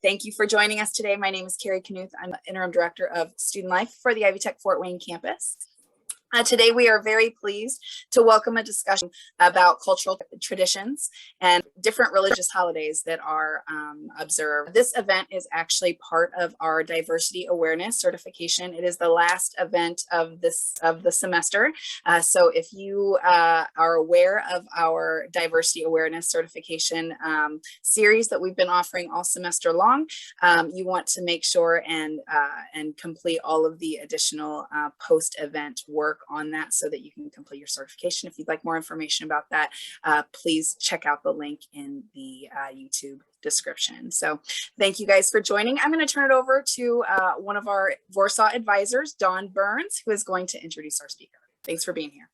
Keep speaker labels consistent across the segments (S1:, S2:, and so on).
S1: Thank you for joining us today. My name is Carrie Knuth. I'm the Interim Director of Student Life for the Ivy Tech Fort Wayne campus. Today, we are very pleased to welcome a discussion about cultural traditions and different religious holidays that are observed. This event is actually part of our diversity awareness certification. It is the last event of the semester. So if you are aware of our diversity awareness certification series that we've been offering all semester long, you want to make sure and complete all of the additional post-event work on that so that you can complete your certification. If you'd like more information about that, please check out the link in the YouTube description. So thank you guys for joining. I'm going to turn it over to one of our Warsaw advisors, Dawn Burns, who is going to introduce our speaker. Thanks for being here.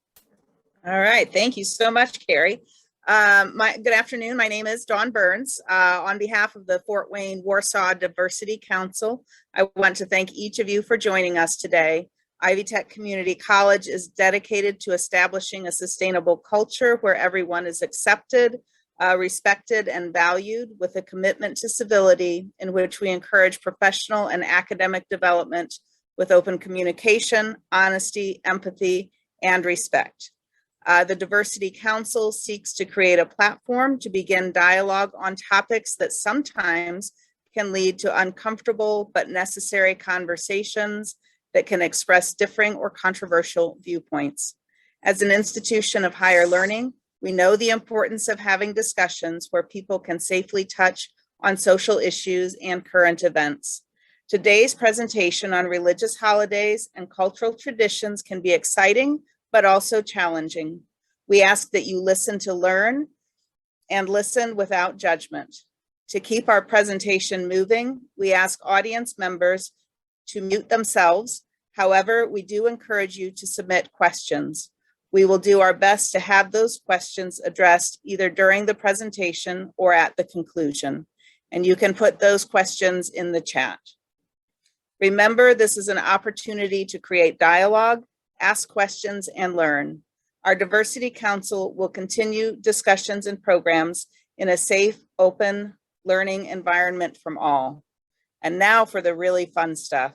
S2: All right. Thank you so much, Carrie. Good afternoon. My name is Dawn Burns. On behalf of the Fort Wayne Warsaw Diversity Council, I want to thank each of you for joining us today. Ivy Tech Community College is dedicated to establishing a sustainable culture where everyone is accepted, respected, and valued, with a commitment to civility in which we encourage professional and academic development with open communication, honesty, empathy, and respect. The Diversity Council seeks to create a platform to begin dialogue on topics that sometimes can lead to uncomfortable but necessary conversations that can express differing or controversial viewpoints. As an institution of higher learning, we know the importance of having discussions where people can safely touch on social issues and current events. Today's presentation on religious holidays and cultural traditions can be exciting, but also challenging. We ask that you listen to learn and listen without judgment. To keep our presentation moving, we ask audience members to mute themselves. However, we do encourage you to submit questions. We will do our best to have those questions addressed either during the presentation or at the conclusion. And you can put those questions in the chat. Remember, this is an opportunity to create dialogue, ask questions, and learn. Our Diversity Council will continue discussions and programs in a safe, open learning environment from all. And now for the really fun stuff.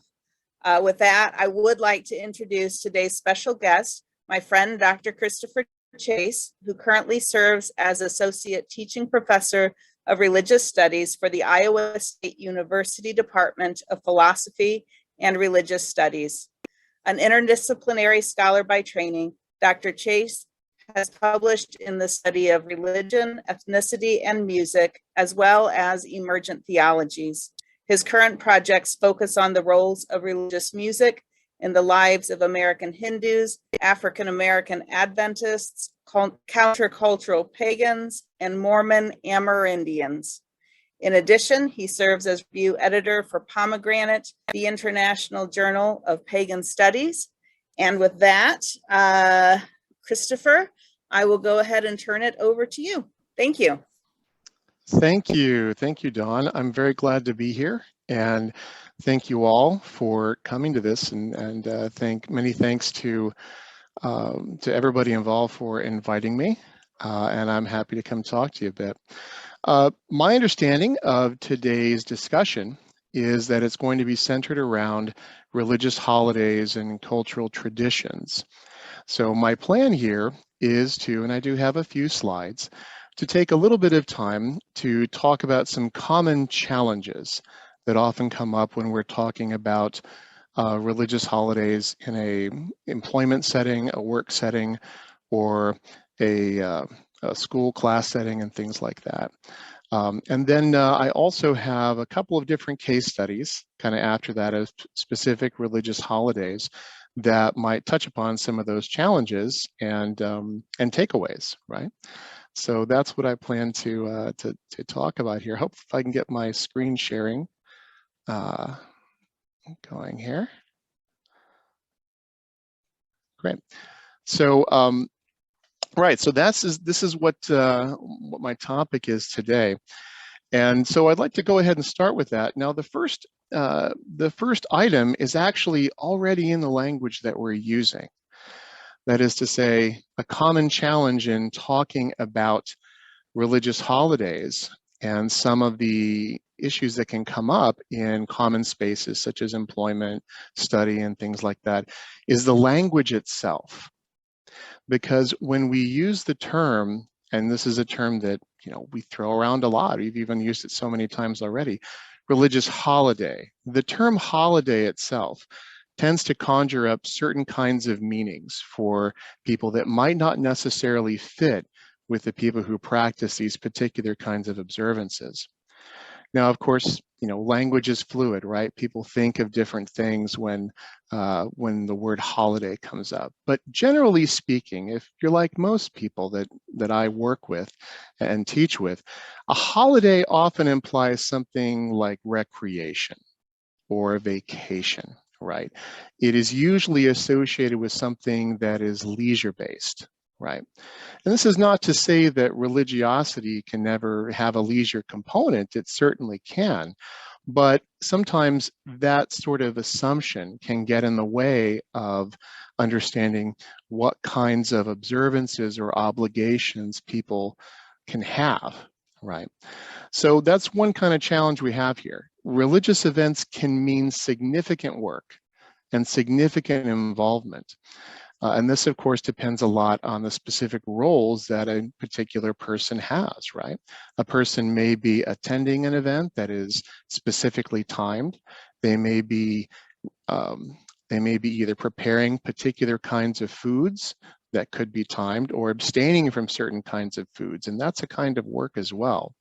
S2: With that, I would like to introduce today's special guest, my friend, Dr. Christopher Chase, who currently serves as Associate Teaching Professor of Religious Studies for the Iowa State University Department of Philosophy and Religious Studies. An interdisciplinary scholar by training, Dr. Chase has published in the study of religion, ethnicity, and music, as well as emergent theologies. His current projects focus on the roles of religious music in the lives of American Hindus, African American Adventists, countercultural pagans, and Mormon Amerindians. In addition, he serves as review editor for Pomegranate, the International Journal of Pagan Studies. And with that, Christopher, I will go ahead and turn it over to you. Thank you.
S3: Thank you, Dawn. I'm very glad to be here, and thank you all for coming to this. And many thanks to everybody involved for inviting me. And I'm happy to come talk to you a bit. My understanding of today's discussion is that it's going to be centered around religious holidays and cultural traditions. So my plan here is to, and I do have a few slides, to take a little bit of time to talk about some common challenges that often come up when we're talking about religious holidays in a employment setting, a work setting, or a school class setting and things like that. And then I also have a couple of different case studies kind of after that of specific religious holidays that might touch upon some of those challenges and takeaways, right? So that's what I plan to talk about here. Hope if I can get my screen sharing going here. Great. So right, so this is what my topic is today, and so I'd like to go ahead and start with that. Now, the first item is actually already in the language that we're using. That is to say, a common challenge in talking about religious holidays and some of the issues that can come up in common spaces such as employment, study, and things like that is the language itself. Because when we use the term, and this is a term that we throw around a lot, we've even used it so many times already, religious holiday. The term holiday itself tends to conjure up certain kinds of meanings for people that might not necessarily fit with the people who practice these particular kinds of observances. Now, of course, language is fluid, right? People think of different things when the word holiday comes up. But generally speaking, if you're like most people that I work with and teach with, a holiday often implies something like recreation or vacation, right? It is usually associated with something that is leisure-based, right? And this is not to say that religiosity can never have a leisure component. It certainly can. But sometimes that sort of assumption can get in the way of understanding what kinds of observances or obligations people can have, right? So that's one kind of challenge we have here. Religious events can mean significant work and significant involvement. And this, of course, depends a lot on the specific roles that a particular person has, right? A person may be attending an event that is specifically timed. They may be either preparing particular kinds of foods that could be timed or abstaining from certain kinds of foods, and that's a kind of work as well.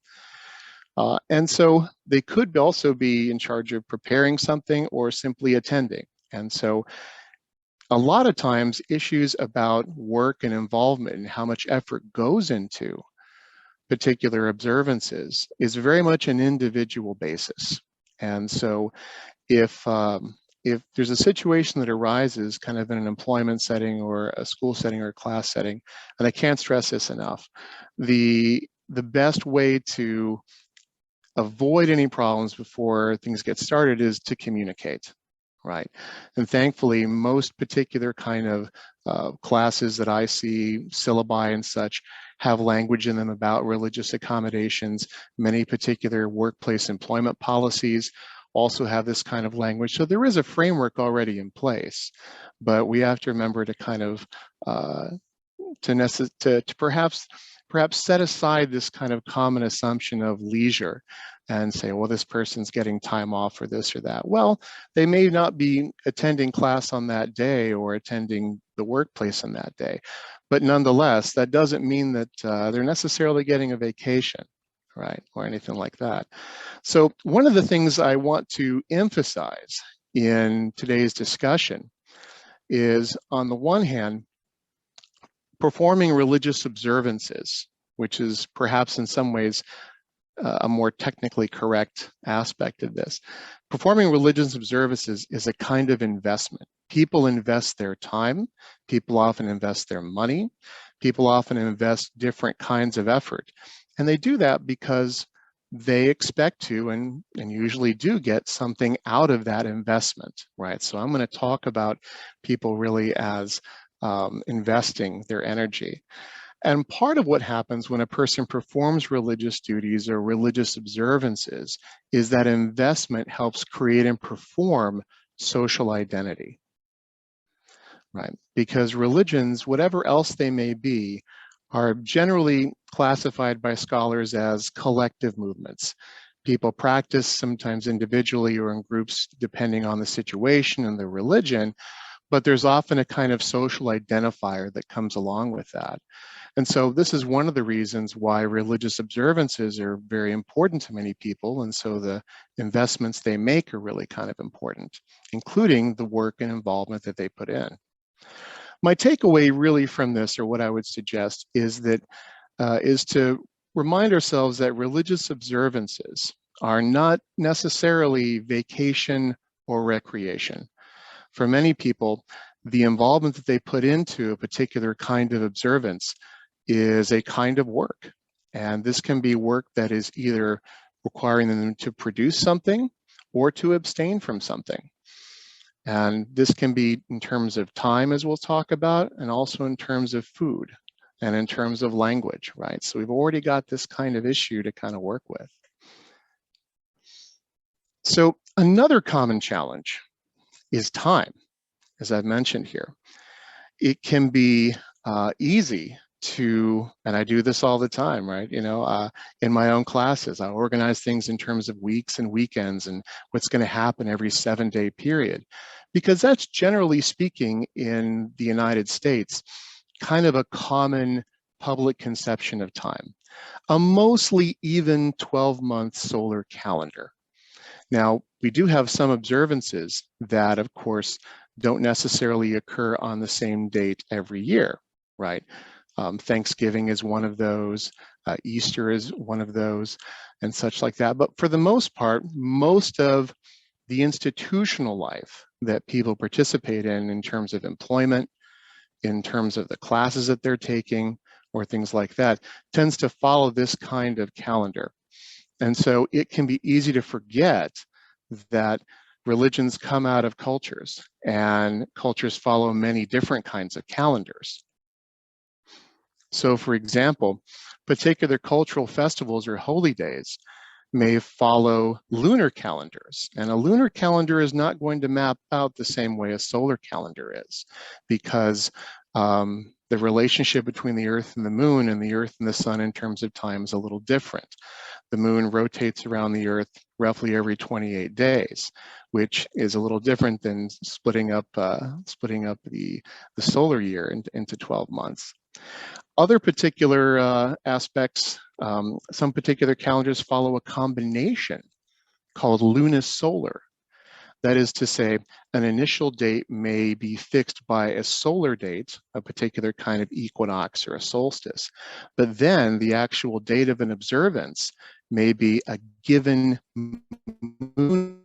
S3: And so they could also be in charge of preparing something or simply attending. And so a lot of times issues about work and involvement and how much effort goes into particular observances is very much an individual basis. And so if there's a situation that arises kind of in an employment setting or a school setting or a class setting, and I can't stress this enough, the best way to avoid any problems before things get started is to communicate, right? And thankfully, most particular kind of classes that I see, syllabi and such, have language in them about religious accommodations. Many particular workplace employment policies also have this kind of language. So there is a framework already in place, but we have to remember to kind of to perhaps set aside this kind of common assumption of leisure and say, well, this person's getting time off for this or that. Well, they may not be attending class on that day or attending the workplace on that day, but nonetheless, that doesn't mean that they're necessarily getting a vacation, right, or anything like that. So one of the things I want to emphasize in today's discussion is, on the one hand, performing religious observances, which is perhaps in some ways a more technically correct aspect of this. Performing religious observances is a kind of investment. People invest their time, people often invest their money, people often invest different kinds of effort. And they do that because they expect to and usually do get something out of that investment, right? So I'm going to talk about people really as investing their energy. And part of what happens when a person performs religious duties or religious observances is that investment helps create and perform social identity, right? Because religions, whatever else they may be, are generally classified by scholars as collective movements. People practice sometimes individually or in groups depending on the situation and the religion, but there's often a kind of social identifier that comes along with that. And so this is one of the reasons why religious observances are very important to many people. And so the investments they make are really kind of important, including the work and involvement that they put in. My takeaway really from this, or what I would suggest, is to remind ourselves that religious observances are not necessarily vacation or recreation. For many people, the involvement that they put into a particular kind of observance is a kind of work. And this can be work that is either requiring them to produce something or to abstain from something. And this can be in terms of time, as we'll talk about, and also in terms of food and in terms of language, right? So we've already got this kind of issue to kind of work with. So another common challenge is time, as I've mentioned here. It can be easy to, and I do this all the time, right? In my own classes, I organize things in terms of weeks and weekends and what's going to happen every 7-day period, because that's generally speaking in the United States, kind of a common public conception of time, a mostly even 12-month solar calendar. Now, we do have some observances that, of course, don't necessarily occur on the same date every year, right? Thanksgiving is one of those, Easter is one of those, and such like that. But for the most part, most of the institutional life that people participate in terms of employment, in terms of the classes that they're taking, or things like that, tends to follow this kind of calendar. And so it can be easy to forget that religions come out of cultures, and cultures follow many different kinds of calendars. So for example, particular cultural festivals or holy days may follow lunar calendars, and a lunar calendar is not going to map out the same way a solar calendar is, because the relationship between the Earth and the Moon and the Earth and the Sun in terms of time is a little different. The Moon rotates around the Earth roughly every 28 days, which is a little different than splitting up the solar year into 12 months. Other particular aspects, some particular calendars follow a combination called lunisolar. That is to say, an initial date may be fixed by a solar date, a particular kind of equinox or a solstice, but then the actual date of an observance may be a given moon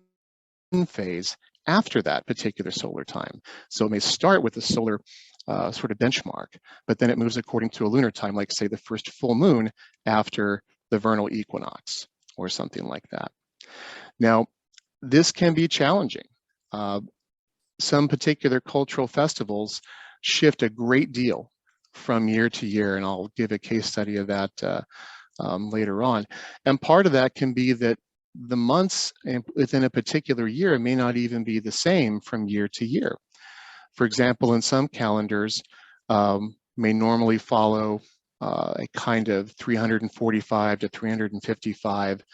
S3: phase after that particular solar time. So it may start with a solar sort of benchmark, but then it moves according to a lunar time, like say the first full moon after the vernal equinox or something like that. Now, this can be challenging. Some particular cultural festivals shift a great deal from year to year, and I'll give a case study of that later on. And part of that can be that the months within a particular year may not even be the same from year to year. For example, in some calendars may normally follow a kind of 345 to 355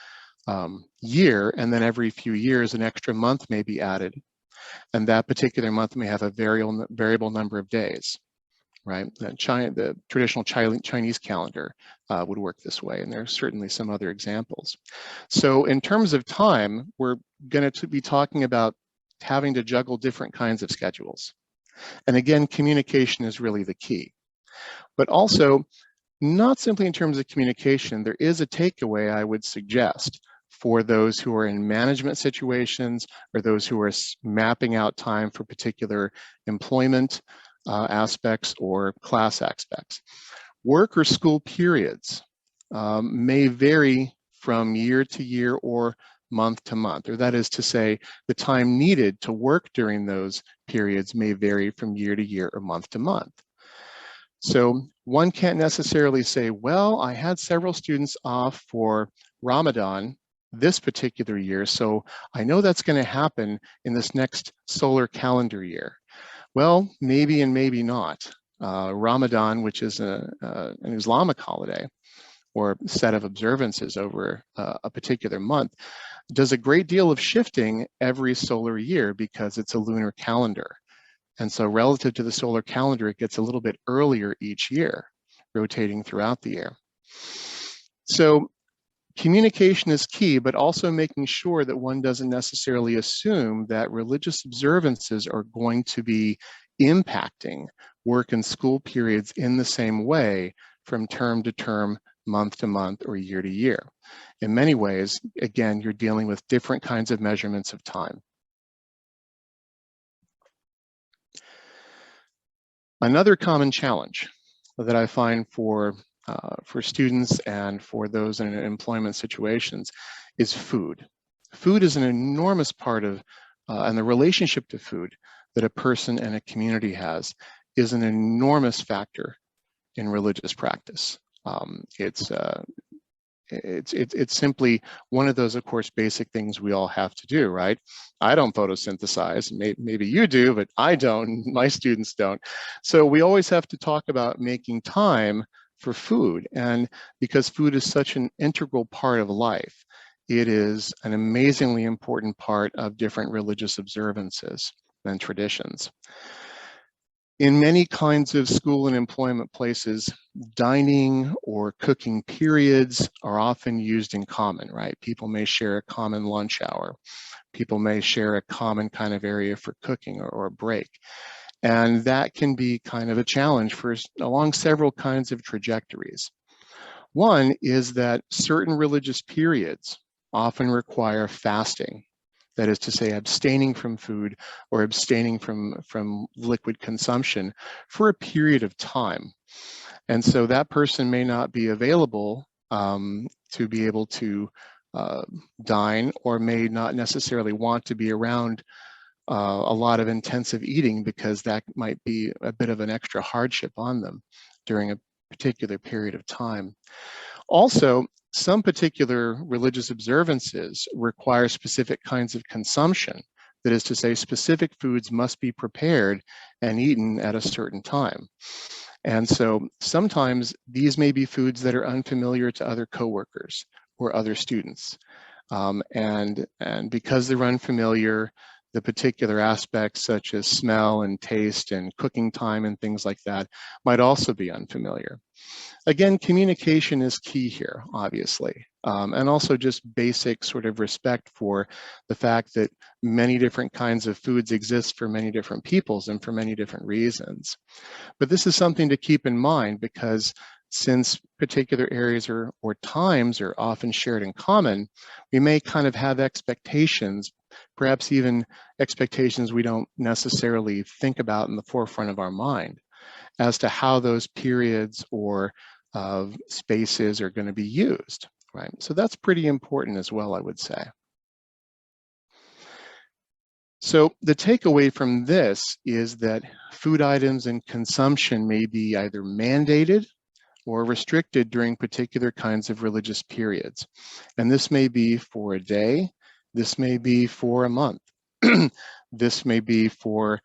S3: year, and then every few years an extra month may be added, and that particular month may have a variable number of days, right? The traditional Chinese calendar would work this way, and there are certainly some other examples. So in terms of time, we're going to be talking about having to juggle different kinds of schedules. And again, communication is really the key. But also, not simply in terms of communication, there is a takeaway I would suggest for those who are in management situations or those who are mapping out time for particular employment aspects or class aspects. Work or school periods may vary from year to year or month to month, or that is to say, the time needed to work during those periods may vary from year to year or month to month. So one can't necessarily say, well, I had several students off for Ramadan this particular year, so I know that's going to happen in this next solar calendar year. Well, maybe and maybe not. Ramadan, which is an Islamic holiday or set of observances over a particular month, does a great deal of shifting every solar year because it's a lunar calendar. And so relative to the solar calendar, it gets a little bit earlier each year, rotating throughout the year. So communication is key, but also making sure that one doesn't necessarily assume that religious observances are going to be impacting work and school periods in the same way from term to term, month to month, or year to year. In many ways, again, you're dealing with different kinds of measurements of time. Another common challenge that I find for students and for those in employment situations is food. Food is an enormous part of, and the relationship to food that a person and a community has is an enormous factor in religious practice. it's simply one of those, of course, basic things we all have to do, right? I don't photosynthesize. Maybe you do, but I don't. My students don't. So we always have to talk about making time for food. And because food is such an integral part of life, it is an amazingly important part of different religious observances and traditions. In many kinds of school and employment places, dining or cooking periods are often used in common, right? People may share a common lunch hour. People may share a common kind of area for cooking or a break. And that can be kind of a challenge for along several kinds of trajectories. One is that certain religious periods often require fasting. That is to say, abstaining from food or abstaining from liquid consumption for a period of time. And so that person may not be available to be able to dine, or may not necessarily want to be around a lot of intensive eating, because that might be a bit of an extra hardship on them during a particular period of time. Also, some particular religious observances require specific kinds of consumption. That is to say, specific foods must be prepared and eaten at a certain time. And so sometimes these may be foods that are unfamiliar to other coworkers or other students. And because they're unfamiliar, the particular aspects such as smell and taste and cooking time and things like that might also be unfamiliar. Again, communication is key here, obviously, and also just basic sort of respect for the fact that many different kinds of foods exist for many different peoples and for many different reasons. But this is something to keep in mind, because since particular areas or times are often shared in common, we may kind of have expectations, perhaps even expectations we don't necessarily think about in the forefront of our mind, as to how those periods or spaces are going to be used, right? So that's pretty important as well, I would say. So the takeaway from this is that food items and consumption may be either mandated or restricted during particular kinds of religious periods. And this may be for a day, this may be for a month, this may be for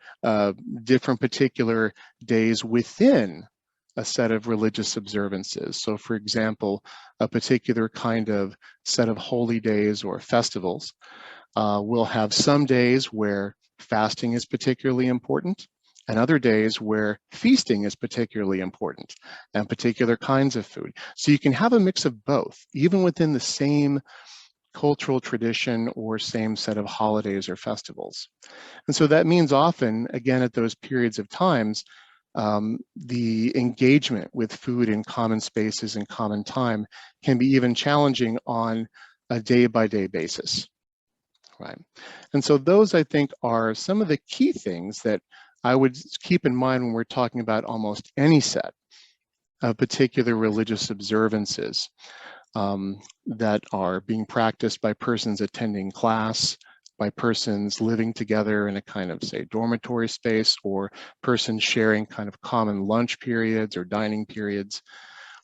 S3: different particular days within a set of religious observances. So for example, a particular kind of set of holy days or festivals will have some days where fasting is particularly important, and other days where feasting is particularly important, and particular kinds of food. So you can have a mix of both, even within the same cultural tradition or same set of holidays or festivals. And so that means often, again, at those periods of times, the engagement with food in common spaces and common time can be even challenging on a day-by-day basis, right? And so those, I think, are some of the key things that I would keep in mind when we're talking about almost any set of particular religious observances that are being practiced by persons attending class, by persons living together in a kind of, say, dormitory space, or persons sharing kind of common lunch periods or dining periods,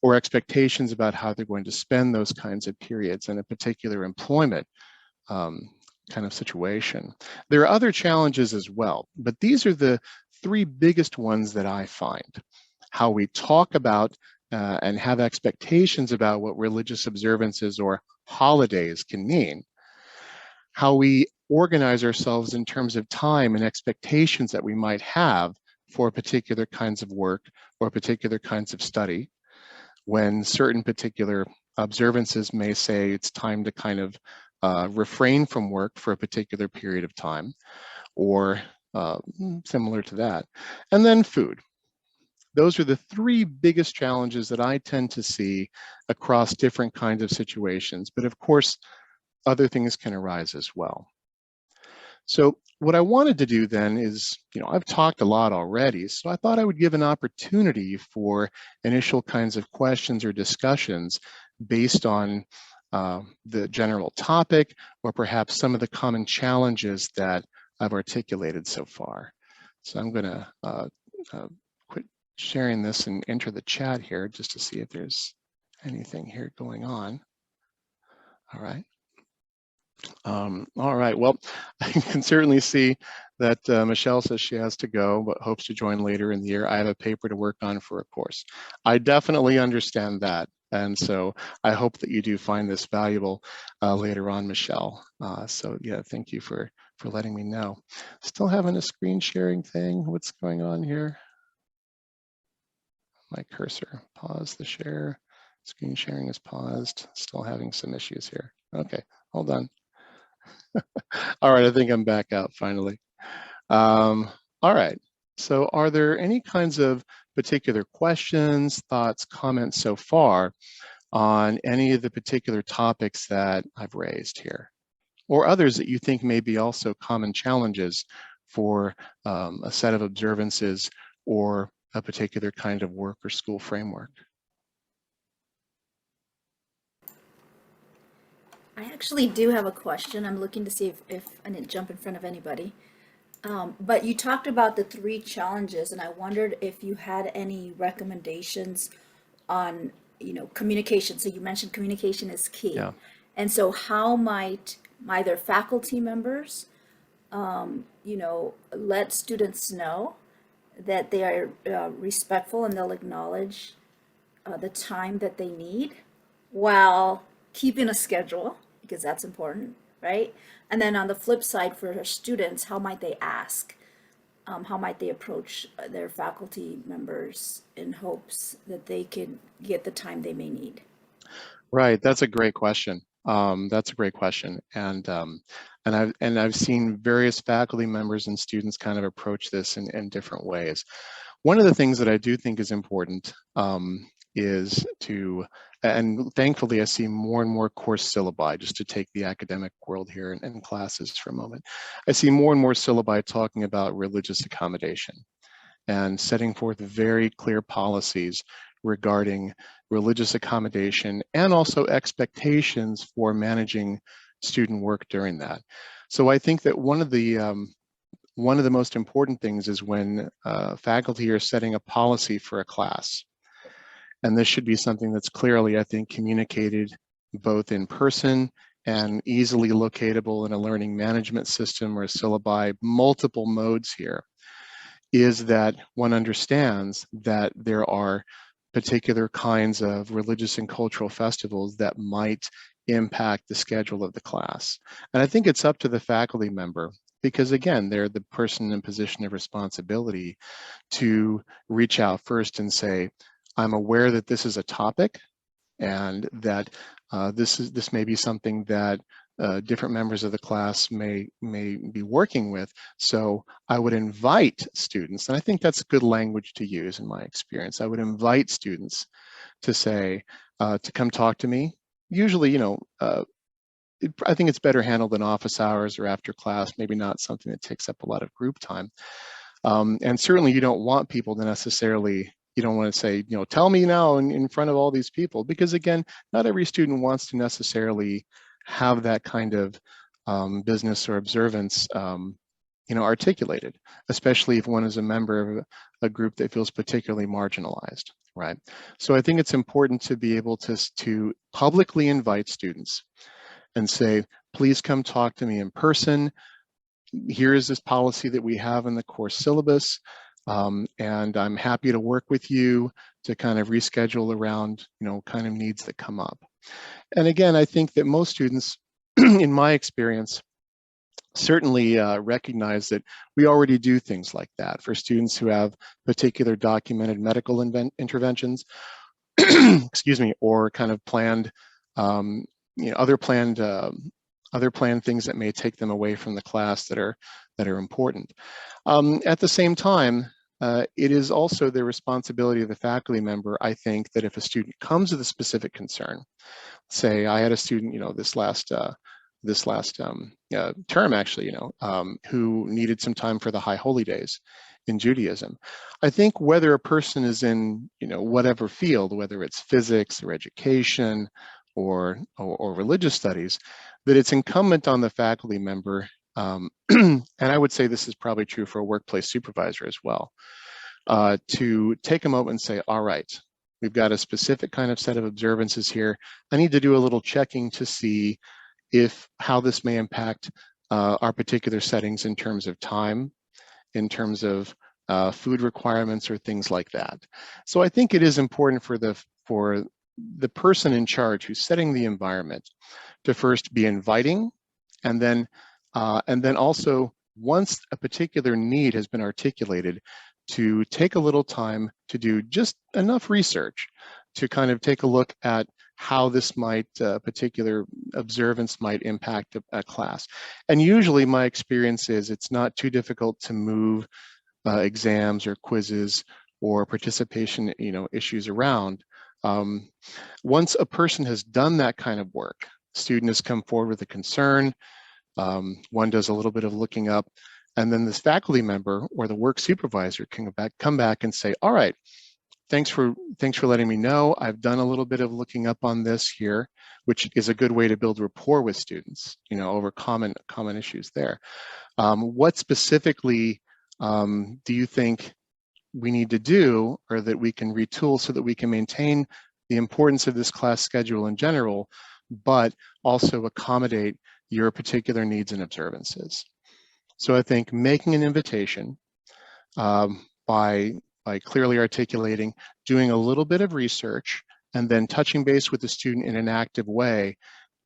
S3: or expectations about how they're going to spend those kinds of periods in a particular employment kind of situation. There are other challenges as well, but these are the three biggest ones that I find. How we talk about and have expectations about what religious observances or holidays can mean. How we organize ourselves in terms of time and expectations that we might have for particular kinds of work or particular kinds of study, when certain particular observances may say it's time to kind of refrain from work for a particular period of time, or similar to that. And then food. Those are the three biggest challenges that I tend to see across different kinds of situations. But of course, other things can arise as well. So what I wanted to do then is, I've talked a lot already, so I thought I would give an opportunity for initial kinds of questions or discussions based on the general topic, or perhaps some of the common challenges that I've articulated so far. So I'm going to quit sharing this and enter the chat here just to see if there's anything here going on. All right. All right, well, I can certainly see that Michelle says she has to go, but hopes to join later in the year. I have a paper to work on for a course. I definitely understand that. And so I hope that you do find this valuable later on, Michelle. So yeah, thank you for letting me know. Still having a screen sharing thing. What's going on here? My cursor, pause the share. Screen sharing is paused. Still having some issues here. Okay, hold on. All right, I think I'm back out finally. All right, so are there any kinds of particular questions, thoughts, comments so far on any of the particular topics that I've raised here? Or others that you think may be also common challenges for a set of observances or a particular kind of work or school framework?
S4: I actually do have a question. I'm looking to see if I didn't jump in front of anybody. But you talked about the three challenges, and I wondered if you had any recommendations on, communication. So you mentioned communication is key.
S3: Yeah.
S4: And so how might either faculty members, let students know that they are respectful and they'll acknowledge the time that they need while keeping a schedule, because that's important, right? And then on the flip side, for our students, how might they ask? How might they approach their faculty members in hopes that they can get the time they may need?
S3: Right, that's a great question. That's a great question, and I've seen various faculty members and students kind of approach this in different ways. One of the things that I do think is important is to, and thankfully I see more and more course syllabi, just to take the academic world here and classes for a moment. I see more and more syllabi talking about religious accommodation and setting forth very clear policies regarding religious accommodation and also expectations for managing student work during that. So I think that one of the most important things is when faculty are setting a policy for a class. And this should be something that's clearly, I think, communicated both in person and easily locatable in a learning management system or syllabi, multiple modes here, is that one understands that there are particular kinds of religious and cultural festivals that might impact the schedule of the class. And I think it's up to the faculty member, because again, they're the person in position of responsibility to reach out first and say, I'm aware that this is a topic and that this may be something that different members of the class may be working with. So I would invite students, and I think that's good language to use in my experience. I would invite students to say, to come talk to me. Usually, I think it's better handled in office hours or after class, maybe not something that takes up a lot of group time. And certainly you don't want people to necessarily, you don't want to say, tell me now in front of all these people, because again, not every student wants to necessarily have that kind of business or observance articulated, especially if one is a member of a group that feels particularly marginalized, right? So I think it's important to be able to publicly invite students and say, please come talk to me in person. Here is this policy that we have in the course syllabus, and I'm happy to work with you to kind of reschedule around, kind of needs that come up. And again, I think that most students, in my experience, certainly recognize that we already do things like that for students who have particular documented medical interventions, excuse me, or kind of planned, other planned things that may take them away from the class that are important. At the same time, it is also the responsibility of the faculty member, I think, that if a student comes with a specific concern, say I had a student, this last term actually, who needed some time for the High Holy Days in Judaism. I think whether a person is in, whatever field, whether it's physics or education or religious studies, that it's incumbent on the faculty member, and I would say this is probably true for a workplace supervisor as well, to take a moment and say, all right, we've got a specific kind of set of observances here. I need to do a little checking to see how this may impact our particular settings in terms of time, in terms of food requirements or things like that. So I think it is important for the person in charge who's setting the environment to first be inviting, and then also, once a particular need has been articulated, to take a little time to do just enough research to kind of take a look at how this might, particular observance might impact a class. And usually my experience is it's not too difficult to move exams or quizzes or participation, issues around. Once a person has done that kind of work, student has come forward with a concern, one does a little bit of looking up, and then this faculty member or the work supervisor can come back and say, all right, thanks for letting me know. I've done a little bit of looking up on this here, which is a good way to build rapport with students, over common issues there. What specifically do you think we need to do, or that we can retool so that we can maintain the importance of this class schedule in general, but also accommodate your particular needs and observances? So I think making an invitation by clearly articulating, doing a little bit of research, and then touching base with the student in an active way,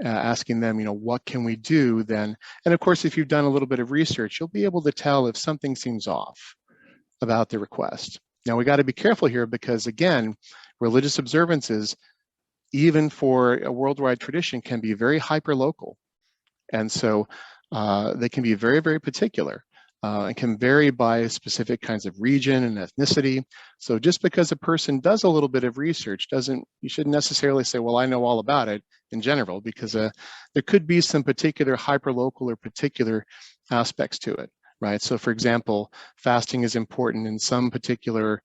S3: asking them, what can we do then? And of course, if you've done a little bit of research, you'll be able to tell if something seems off about the request. Now, we got to be careful here because, again, religious observances, even for a worldwide tradition, can be very hyper-local. And so they can be very, very particular and can vary by specific kinds of region and ethnicity. So just because a person does a little bit of research you shouldn't necessarily say, well, I know all about it in general, because there could be some particular hyper-local or particular aspects to it, right? So for example, fasting is important in some particular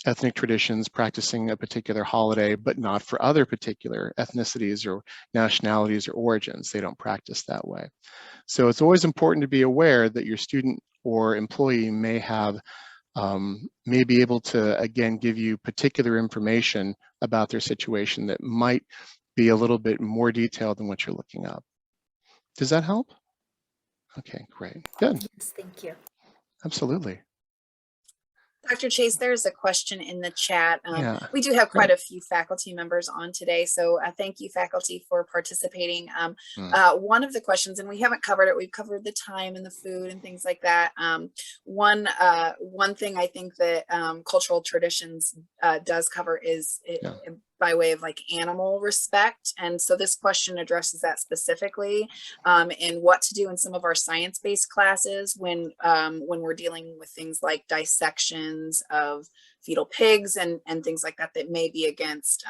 S3: ethnic traditions practicing a particular holiday, but not for other particular ethnicities or nationalities or origins. They don't practice that way. So it's always important to be aware that your student or employee may be able to, again, give you particular information about their situation that might be a little bit more detailed than what you're looking up. Does that help? Okay, great, good.
S4: Yes, thank you.
S3: Absolutely.
S1: Dr. Chase, there's a question in the chat.
S3: Yeah,
S1: we do have quite a few faculty members on today, so thank you, faculty, for participating. One of the questions, and we haven't covered it, we've covered the time and the food and things like that. One thing I think that cultural traditions does cover is by way of like animal respect. And so this question addresses that specifically, and what to do in some of our science-based classes when we're dealing with things like dissections of fetal pigs and things like that that may be against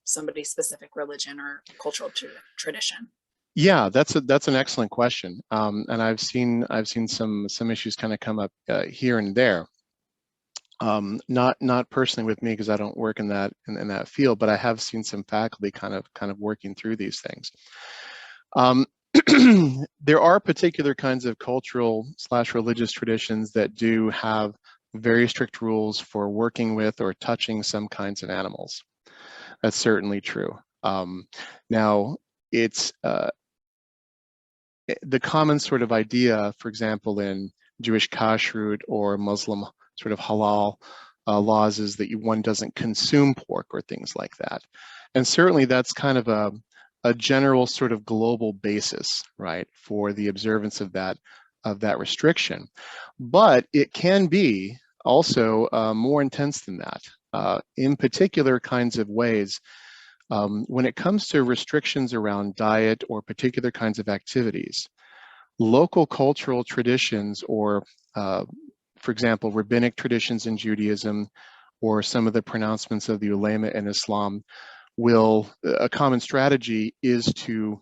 S1: somebody's specific religion or cultural tradition. Yeah,
S3: that's an excellent question, and I've seen some issues kind of come up here and there. Not personally with me, because I don't work in that field, but I have seen some faculty kind of working through these things. There are particular kinds of cultural / religious traditions that do have very strict rules for working with or touching some kinds of animals. That's certainly true. Now, it's the common sort of idea, for example, in Jewish kashrut or Muslim sort of halal laws, is that one doesn't consume pork or things like that. And certainly that's kind of a general sort of global basis, right, for the observance of that restriction. But it can be also more intense than that, in particular kinds of ways. When it comes to restrictions around diet or particular kinds of activities, local cultural traditions or for example, rabbinic traditions in Judaism, or some of the pronouncements of the ulama in Islam, a common strategy is to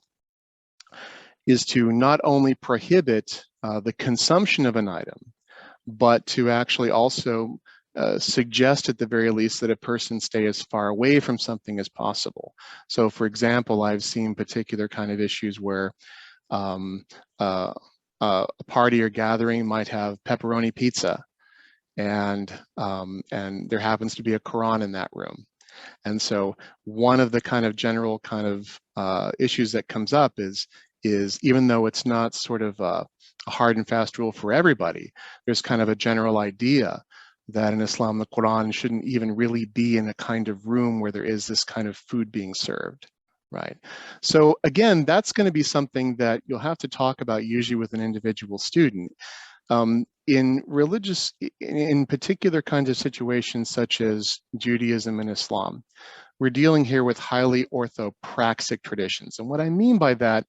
S3: not only prohibit the consumption of an item, but to actually also suggest at the very least that a person stay as far away from something as possible. So for example, I've seen particular kind of issues where a party or gathering might have pepperoni pizza, and there happens to be a Quran in that room. And so one of the kind of general kind of issues that comes up is even though it's not sort of a hard and fast rule for everybody, there's kind of a general idea that in Islam, the Quran shouldn't even really be in a kind of room where there is this kind of food being served, right? So again, that's going to be something that you'll have to talk about usually with an individual student. In particular kinds of situations such as Judaism and Islam, we're dealing here with highly orthopraxic traditions. And what I mean by that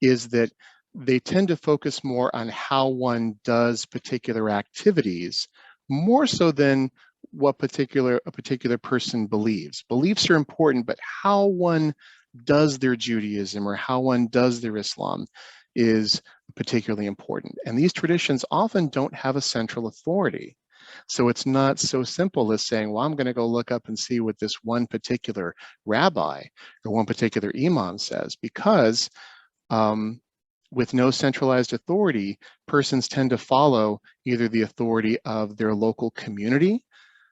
S3: is that they tend to focus more on how one does particular activities, more so than what a particular person believes. Beliefs are important, but how one does their Judaism or how one does their Islam is particularly important. And these traditions often don't have a central authority. So it's not so simple as saying, well, I'm going to go look up and see what this one particular rabbi or one particular imam says, because with no centralized authority, persons tend to follow either the authority of their local community,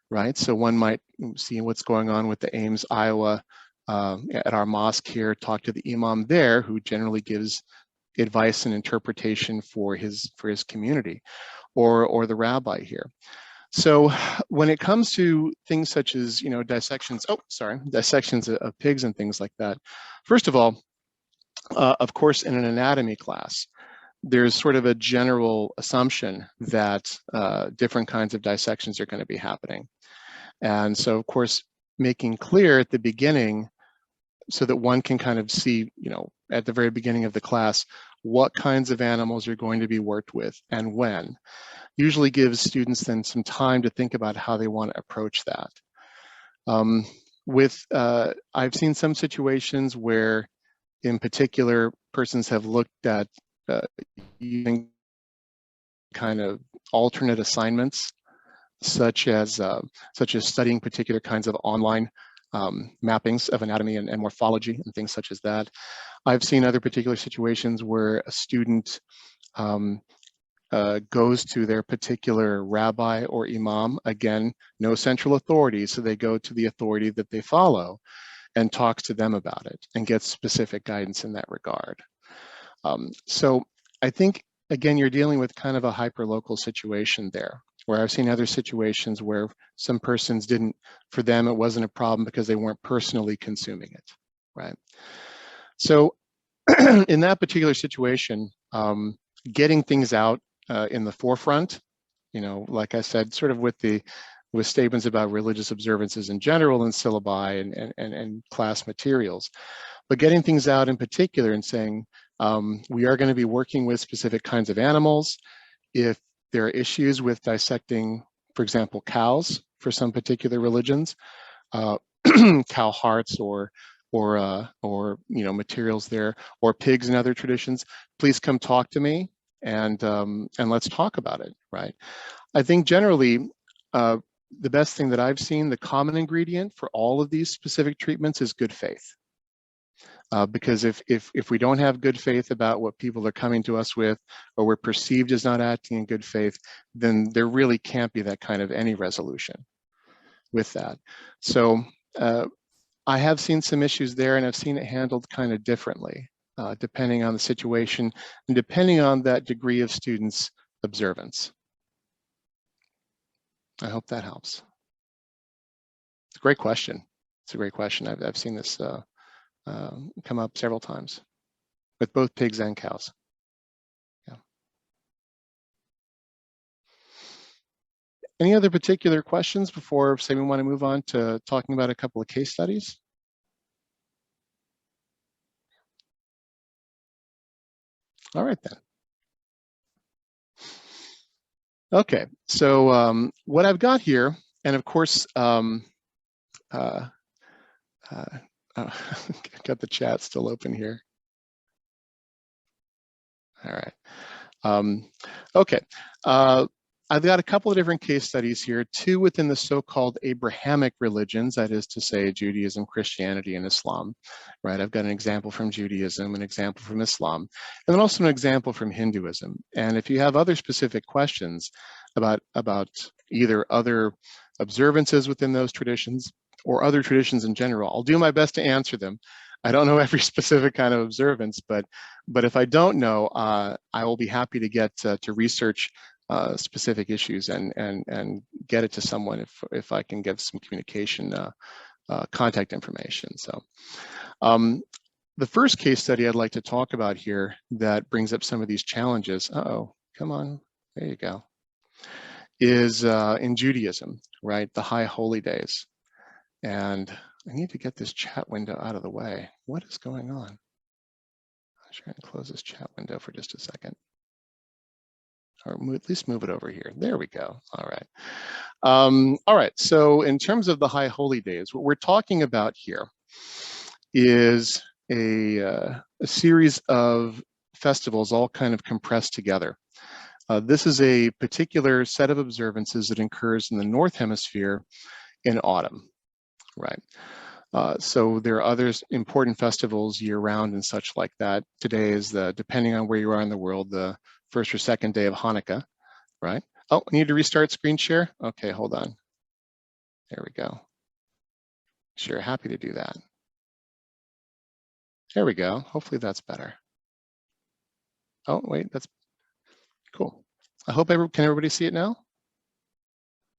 S3: right? So one might see what's going on with the Ames, Iowa, at our mosque here, talk to the imam there, who generally gives advice and interpretation for his community, or the rabbi here. So when it comes to things such as, dissections of pigs and things like that, first of all, of course, in an anatomy class, there's sort of a general assumption that different kinds of dissections are going to be happening. And so, of course, making clear at the beginning so that one can kind of see, at the very beginning of the class, what kinds of animals are going to be worked with and when, usually gives students then some time to think about how they want to approach that. I've seen some situations where, in particular, persons have looked at using kind of alternate assignments, such as studying particular kinds of online mappings of anatomy and morphology and things such as that. I've seen other particular situations where a student goes to their particular rabbi or imam, again, no central authority, so they go to the authority that they follow and talks to them about it and gets specific guidance in that regard. So I think, again, you're dealing with kind of a hyper-local situation there, where I've seen other situations where some persons didn't, for them, it wasn't a problem because they weren't personally consuming it, right? So in that particular situation, getting things out in the forefront, like I said, sort of with statements about religious observances in general and syllabi and class materials, but getting things out in particular and saying, we are going to be working with specific kinds of animals. If there are issues with dissecting, for example, cows for some particular religions, cow hearts or materials there, or pigs in other traditions, please come talk to me and let's talk about it, right? I think generally, the best thing that I've seen, the common ingredient for all of these specific treatments is good faith. Because if we don't have good faith about what people are coming to us with, or we're perceived as not acting in good faith, then there really can't be that kind of any resolution with that. So I have seen some issues there, and I've seen it handled kind of differently, depending on the situation and depending on that degree of students' observance. I hope that helps. It's a great question. It's a great question. I've seen this come up several times with both pigs and cows. Yeah. Any other particular questions before, say, we want to move on to talking about a couple of case studies? All right then. Okay, so what I've got here, and of course, got the chat still open here. All right. Okay. I've got a couple of different case studies here, two within the so-called Abrahamic religions, that is to say Judaism, Christianity, and Islam, right? I've got an example from Judaism, an example from Islam, and then also an example from Hinduism. And if you have other specific questions about either other observances within those traditions or other traditions in general, I'll do my best to answer them. I don't know every specific kind of observance, but if I don't know, I will be happy to get to research specific issues and get it to someone if I can get some communication contact information. So the first case study I'd like to talk about here that brings up some of these challenges, come on, there you go, is in Judaism, right? The High Holy Days. And I need to get this chat window out of the way. What is going on? I'll try and close this chat window for just a second. Or at least move it over here. There we go. All right. All right. So in terms of the High Holy Days, what we're talking about here is a series of festivals all kind of compressed together. This is a particular set of observances that occurs in the North Hemisphere in autumn, right? So there are other important festivals year-round and such like that. Today is depending on where you are in the world, the first or second day of Hanukkah, right? Oh, I need to restart screen share. Okay, hold on. There we go. Sure, happy to do that. There we go. Hopefully that's better. Oh, wait, that's cool. I hope can everybody see it now?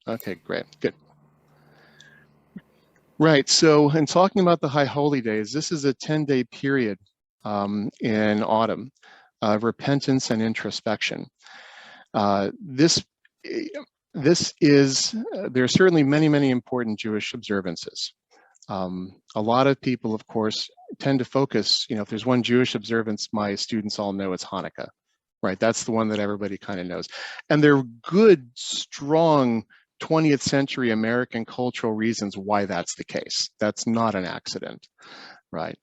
S3: Okay, great, good. Right, so in talking about the High Holy Days, this is a 10-day period in autumn of repentance and introspection. There are certainly many important Jewish observances. A lot of people, of course, tend to focus, if there's one Jewish observance my students all know, it's Hanukkah, right? That's the one that everybody kind of knows. And there are good, strong 20th century American cultural reasons why that's the case. That's not an accident, right?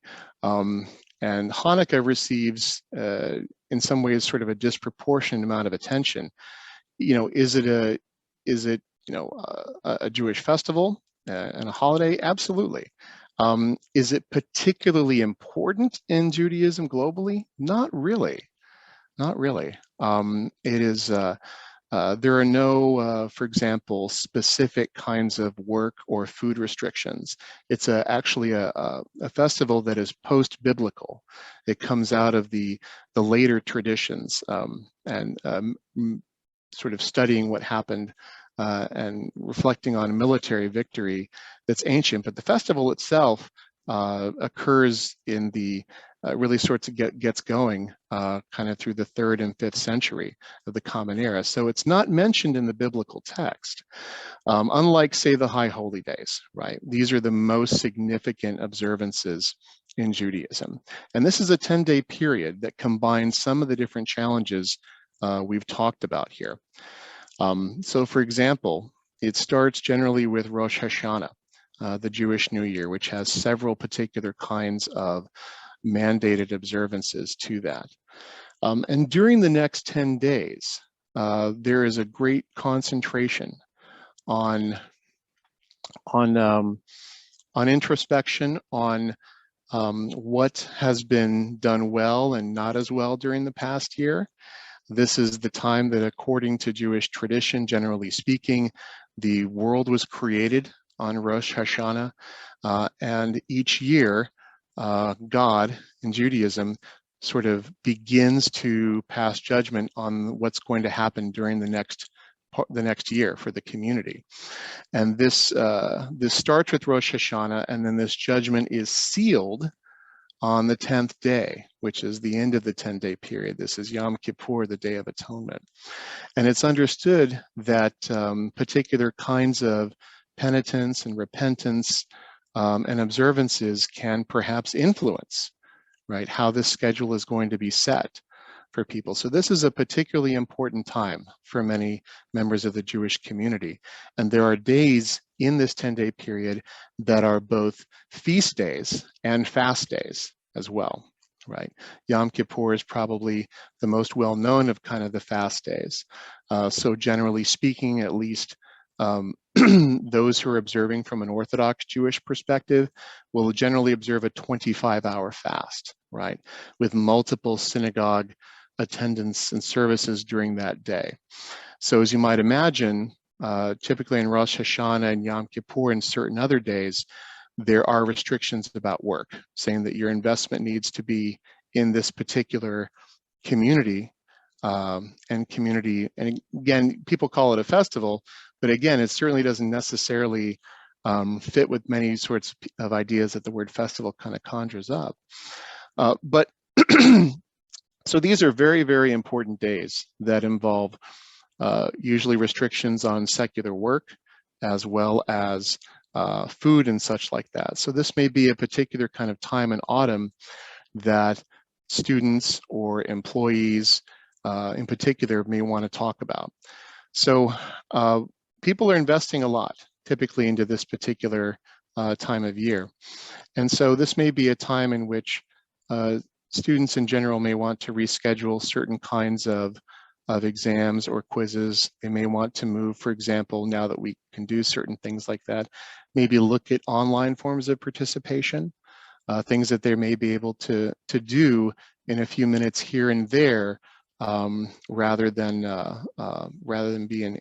S3: And Hanukkah receives, in some ways, sort of a disproportionate amount of attention. Is it a Jewish festival and a holiday? Absolutely. Is it particularly important in Judaism globally? Not really. Not really. It is. There are no, for example, specific kinds of work or food restrictions. It's actually a festival that is post-biblical. It comes out of the later traditions and sort of studying what happened and reflecting on military victory that's ancient. But the festival itself occurs in the really sorts of gets going kind of through the 3rd and 5th century of the Common Era. So it's not mentioned in the biblical text, unlike, say, the High Holy Days, right? These are the most significant observances in Judaism. And this is a 10-day period that combines some of the different challenges we've talked about here. So for example, it starts generally with Rosh Hashanah, the Jewish New Year, which has several particular kinds of mandated observances to that. And during the next 10 days, there is a great concentration on introspection, on what has been done well and not as well during the past year. This is the time that, according to Jewish tradition, generally speaking, the world was created on Rosh Hashanah, and each year, God in Judaism sort of begins to pass judgment on what's going to happen during the next year for the community. And this starts with Rosh Hashanah, and then this judgment is sealed on the 10th day, which is the end of the 10-day period. This is Yom Kippur, the Day of Atonement. And it's understood that particular kinds of penitence and repentance and observances can perhaps influence, right, how this schedule is going to be set for people. So this is a particularly important time for many members of the Jewish community. And there are days in this 10-day period that are both feast days and fast days as well. right? Yom Kippur is probably the most well-known of kind of the fast days. So generally speaking, at least those who are observing from an Orthodox Jewish perspective will generally observe a 25-hour fast, right? With multiple synagogue attendance and services during that day. So as you might imagine, typically in Rosh Hashanah and Yom Kippur and certain other days, there are restrictions about work, saying that your investment needs to be in this particular community and again, people call it a festival, but again, it certainly doesn't necessarily fit with many sorts of ideas that the word festival kind of conjures up. But so these are very, very important days that involve usually restrictions on secular work, as well as food and such like that. So this may be a particular kind of time in autumn that students or employees in particular may want to talk about. So people are investing a lot typically into this particular time of year. And so this may be a time in which students in general may want to reschedule certain kinds of exams or quizzes. They may want to move, for example, now that we can do certain things like that, maybe look at online forms of participation, things that they may be able to do in a few minutes here and there, rather than be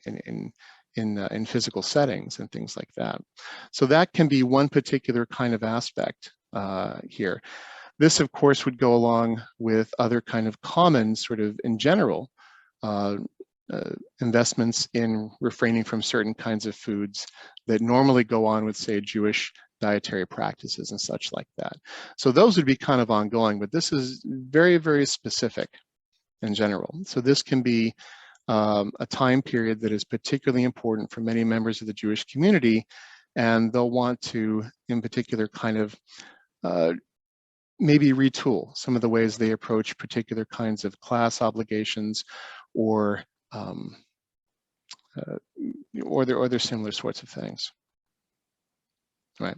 S3: in physical settings and things like that. So that can be one particular kind of aspect here. This, of course, would go along with other kind of common sort of in general investments in refraining from certain kinds of foods that normally go on with, say, Jewish dietary practices and such like that. So those would be kind of ongoing, but this is very, very specific in general. So this can be a time period that is particularly important for many members of the Jewish community, and they'll want to, in particular, kind of maybe retool some of the ways they approach particular kinds of class obligations or other similar sorts of things. Right.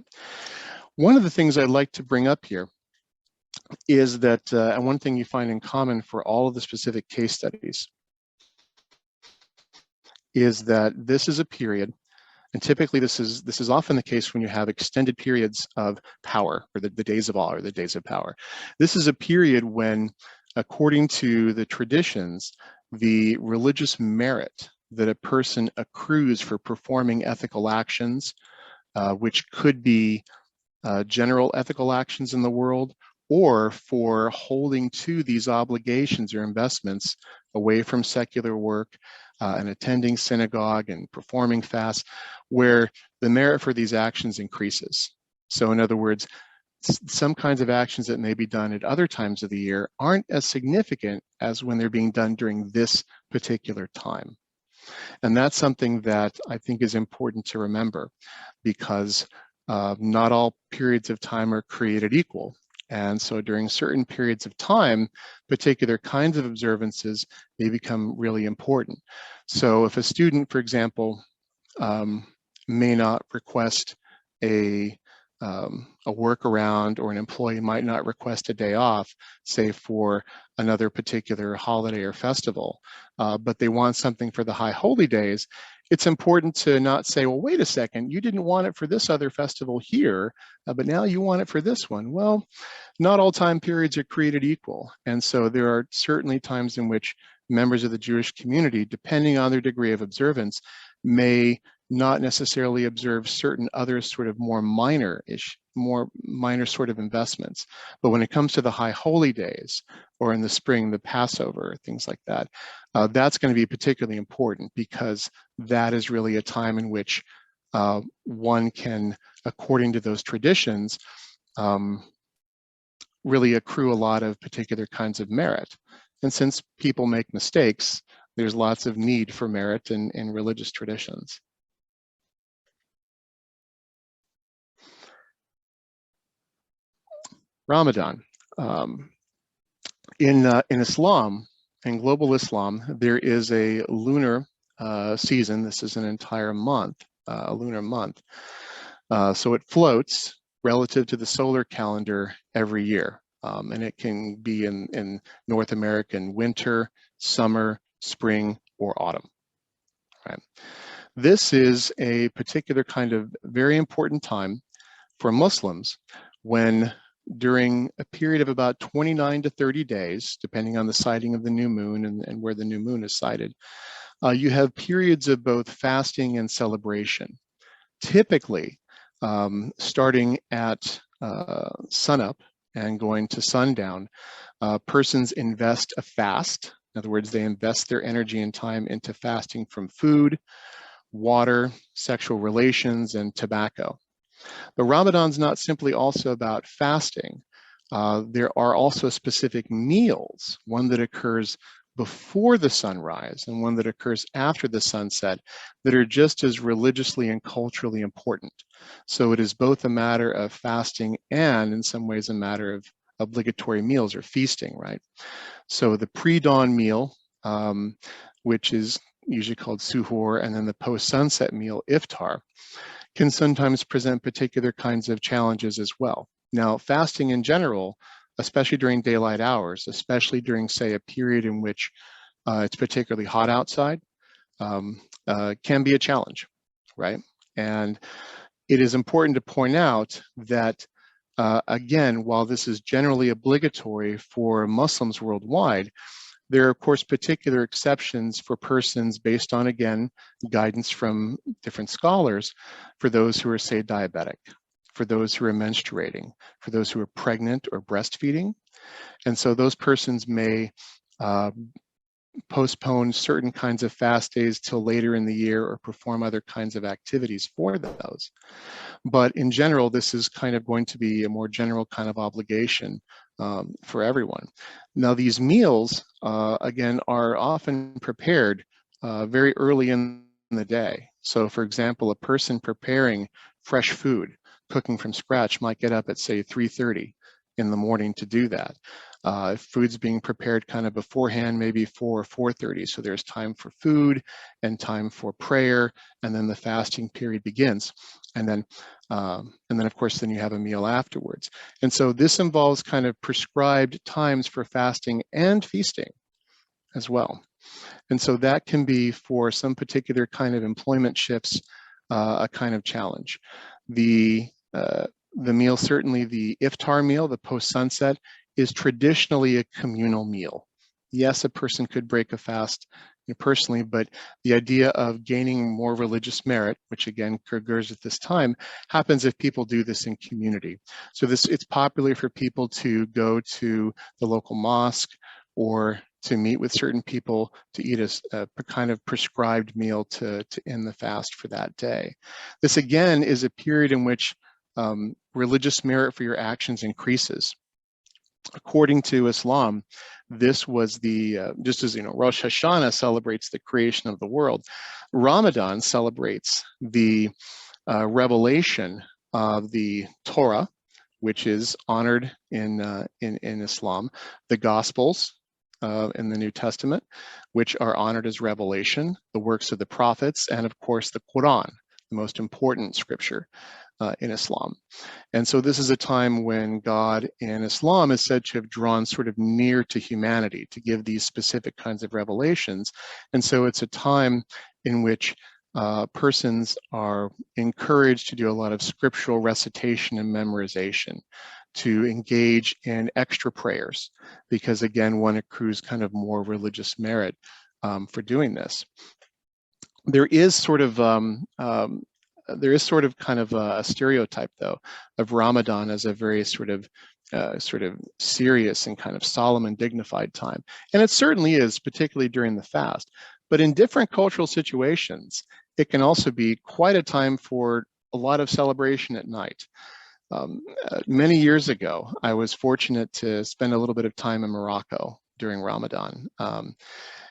S3: One of the things I'd like to bring up here is that, and one thing you find in common for all of the specific case studies is that this is a period, and typically this is often the case when you have extended periods of power, or the days of awe, or the days of power. This is a period when, according to the traditions, the religious merit that a person accrues for performing ethical actions, which could be general ethical actions in the world, or for holding to these obligations or investments away from secular work and attending synagogue and performing fasts, where the merit for these actions increases. So in other words, some kinds of actions that may be done at other times of the year aren't as significant as when they're being done during this particular time. And that's something that I think is important to remember, because not all periods of time are created equal. And so during certain periods of time, particular kinds of observances may become really important. So if a student, for example, may not request a workaround, or an employee might not request a day off, say for another particular holiday or festival, but they want something for the high holy days, it's important to not say, well, wait a second, you didn't want it for this other festival here, but now you want it for this one. Well, not all time periods are created equal. And so there are certainly times in which members of the Jewish community, depending on their degree of observance, may not necessarily observe certain other sort of more minor sort of investments. But when it comes to the high holy days, or in the spring, the Passover, things like that, that's going to be particularly important, because that is really a time in which one can, according to those traditions, really accrue a lot of particular kinds of merit. And since people make mistakes, there's lots of need for merit in religious traditions. Ramadan. In Islam, in global Islam, there is a lunar season. This is an entire month, a lunar month. So it floats relative to the solar calendar every year. And it can be in North American winter, summer, spring, or autumn. Right. This is a particular kind of very important time for Muslims when, during a period of about 29 to 30 days, depending on the sighting of the new moon and where the new moon is sighted, you have periods of both fasting and celebration. Typically, starting at sunup and going to sundown, persons invest a fast. In other words, they invest their energy and time into fasting from food, water, sexual relations, and tobacco. But Ramadan's not simply also about fasting. There are also specific meals, one that occurs before the sunrise and one that occurs after the sunset, that are just as religiously and culturally important. So it is both a matter of fasting and, in some ways, a matter of obligatory meals or feasting, right? So the pre-dawn meal, which is usually called suhoor, and then the post-sunset meal, iftar, can sometimes present particular kinds of challenges as well. Now, fasting in general, especially during daylight hours, especially during, say, a period in which it's particularly hot outside, can be a challenge, right? And it is important to point out that, again, while this is generally obligatory for Muslims worldwide, there are, of course, particular exceptions for persons based on, again, guidance from different scholars, for those who are, say, diabetic, for those who are menstruating, for those who are pregnant or breastfeeding. And so those persons may postpone certain kinds of fast days till later in the year or perform other kinds of activities for those. But in general, this is kind of going to be a more general kind of obligation for everyone. Now, these meals, again, are often prepared very early in the day. So, for example, a person preparing fresh food, cooking from scratch, might get up at, say, 3:30 in the morning to do that. If food's being prepared kind of beforehand, maybe 4 or 4:30. So there's time for food and time for prayer, and then the fasting period begins. And then of course, then you have a meal afterwards. And so this involves kind of prescribed times for fasting and feasting as well. And so that can be, for some particular kind of employment shifts, a kind of challenge. The meal, certainly the iftar meal, the post-sunset, is traditionally a communal meal. Yes, a person could break a fast personally, but the idea of gaining more religious merit, which again occurs at this time, happens if people do this in community. So it's popular for people to go to the local mosque or to meet with certain people to eat a kind of prescribed meal to end the fast for that day. This again is a period in which religious merit for your actions increases. According to Islam, this was the, just as, Rosh Hashanah celebrates the creation of the world, Ramadan celebrates the revelation of the Torah, which is honored in Islam, the Gospels in the New Testament, which are honored as revelation, the works of the prophets, and of course the Quran, the most important scripture in Islam. And so this is a time when God in Islam is said to have drawn sort of near to humanity to give these specific kinds of revelations. And so it's a time in which persons are encouraged to do a lot of scriptural recitation and memorization, to engage in extra prayers, because again, one accrues kind of more religious merit for doing this. There is sort of kind of a stereotype, though, of Ramadan as a very sort of serious and kind of solemn and dignified time. And it certainly is, particularly during the fast. But in different cultural situations, it can also be quite a time for a lot of celebration at night. Many years ago, I was fortunate to spend a little bit of time in Morocco during Ramadan.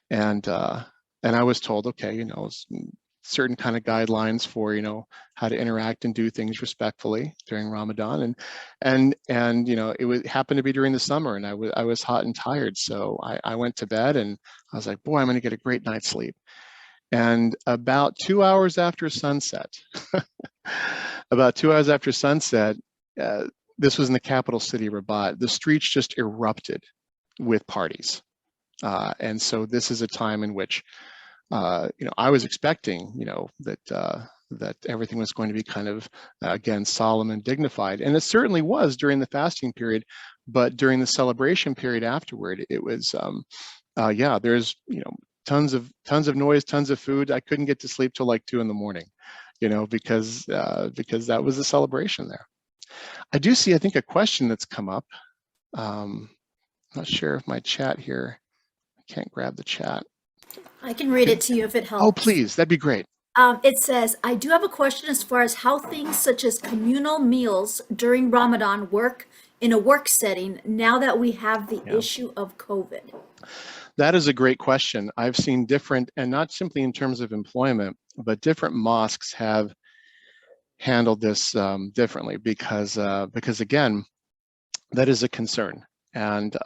S3: And I was told, okay, certain kind of guidelines for how to interact and do things respectfully during Ramadan, and it happened to be during the summer, and I was hot and tired, so I went to bed, and I was like, boy, I'm going to get a great night's sleep. And about 2 hours after sunset, this was in the capital city, Rabat. The streets just erupted with parties. And so this is a time in which, I was expecting, that everything was going to be kind of, again, solemn and dignified. And it certainly was during the fasting period, but during the celebration period afterward, it was, there's, tons of noise, tons of food. I couldn't get to sleep till like 2 a.m, because that was the celebration there. I do see, I think, a question that's come up. I'm not sure if my chat here, I can't grab the chat.
S4: I can read it to you if it helps.
S3: Oh, please, that'd be great.
S4: It says, I do have a question as far as how things such as communal meals during Ramadan work in a work setting now that we have the issue of COVID.
S3: That is a great question. I've seen different, and not simply in terms of employment, but different mosques have handled this differently because again, that is a concern. And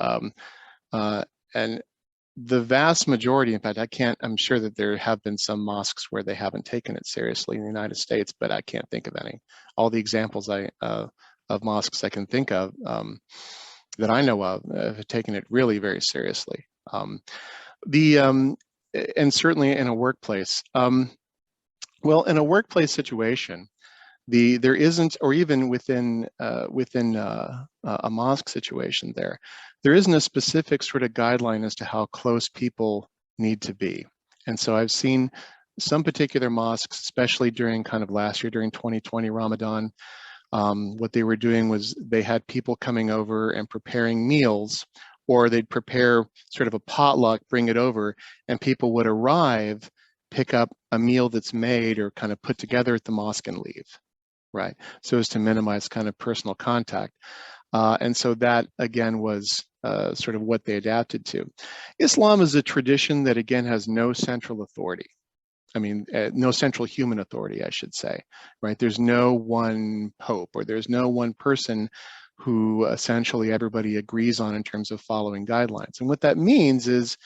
S3: the vast majority, in fact, I'm sure that there have been some mosques where they haven't taken it seriously in the United States, but I can't think of any. All the examples of mosques I can think of that I know of have taken it really very seriously. And certainly in a workplace. Well, in a workplace situation, there isn't, or even within a mosque situation there isn't a specific sort of guideline as to how close people need to be. And so I've seen some particular mosques, especially during kind of last year, during 2020 Ramadan, what they were doing was they had people coming over and preparing meals, or they'd prepare sort of a potluck, bring it over, and people would arrive, pick up a meal that's made or kind of put together at the mosque and leave. Right, so as to minimize kind of personal contact. And so that, again, was sort of what they adapted to. Islam is a tradition that, again, has no central authority. I mean, no central human authority, I should say, right? There's no one pope, or there's no one person who essentially everybody agrees on in terms of following guidelines. And what that means is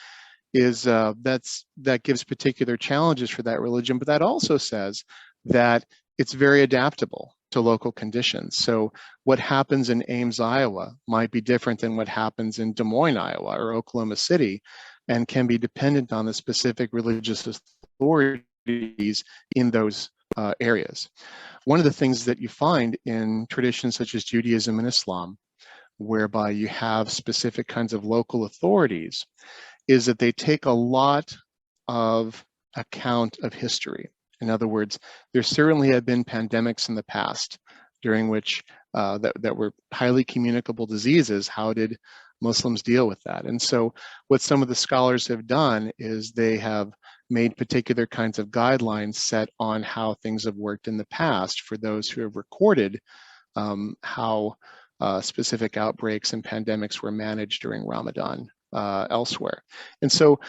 S3: that gives particular challenges for that religion, but that also says that it's very adaptable to local conditions. So what happens in Ames, Iowa might be different than what happens in Des Moines, Iowa, or Oklahoma City, and can be dependent on the specific religious authorities in those areas. One of the things that you find in traditions such as Judaism and Islam, whereby you have specific kinds of local authorities, is that they take a lot of account of history. In other words, there certainly have been pandemics in the past during which that were highly communicable diseases. How did Muslims deal with that? And so what some of the scholars have done is they have made particular kinds of guidelines set on how things have worked in the past for those who have recorded how specific outbreaks and pandemics were managed during Ramadan elsewhere. And so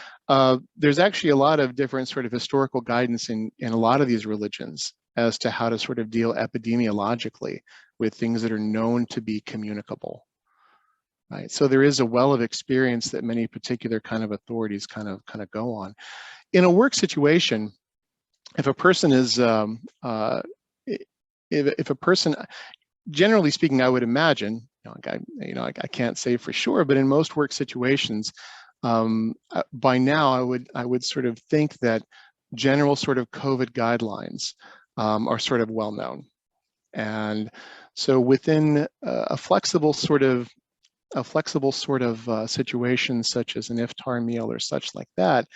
S3: there's actually a lot of different sort of historical guidance in a lot of these religions as to how to sort of deal epidemiologically with things that are known to be communicable. Right? So there is a well of experience that many particular kind of authorities kind of go on. In a work situation, if a person is, if a person, generally speaking, I would imagine, I can't say for sure, but in most work situations, by now I would sort of think that general sort of COVID guidelines are sort of well known, and so within a flexible sort of situation such as an iftar meal or such like that,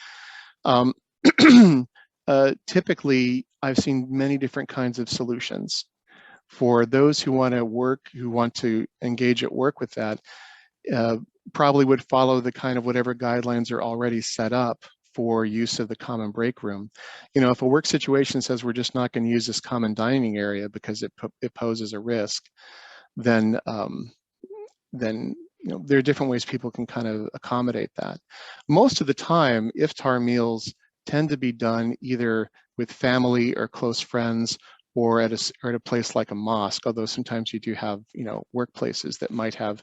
S3: typically I've seen many different kinds of solutions. For those who want to work, who want to engage at work with that, probably would follow the kind of whatever guidelines are already set up for use of the common break room. If a work situation says we're just not going to use this common dining area because it poses a risk, then there are different ways people can kind of accommodate that. Most of the time, iftar meals tend to be done either with family or close friends, or at a place like a mosque, although sometimes you do have, workplaces that might have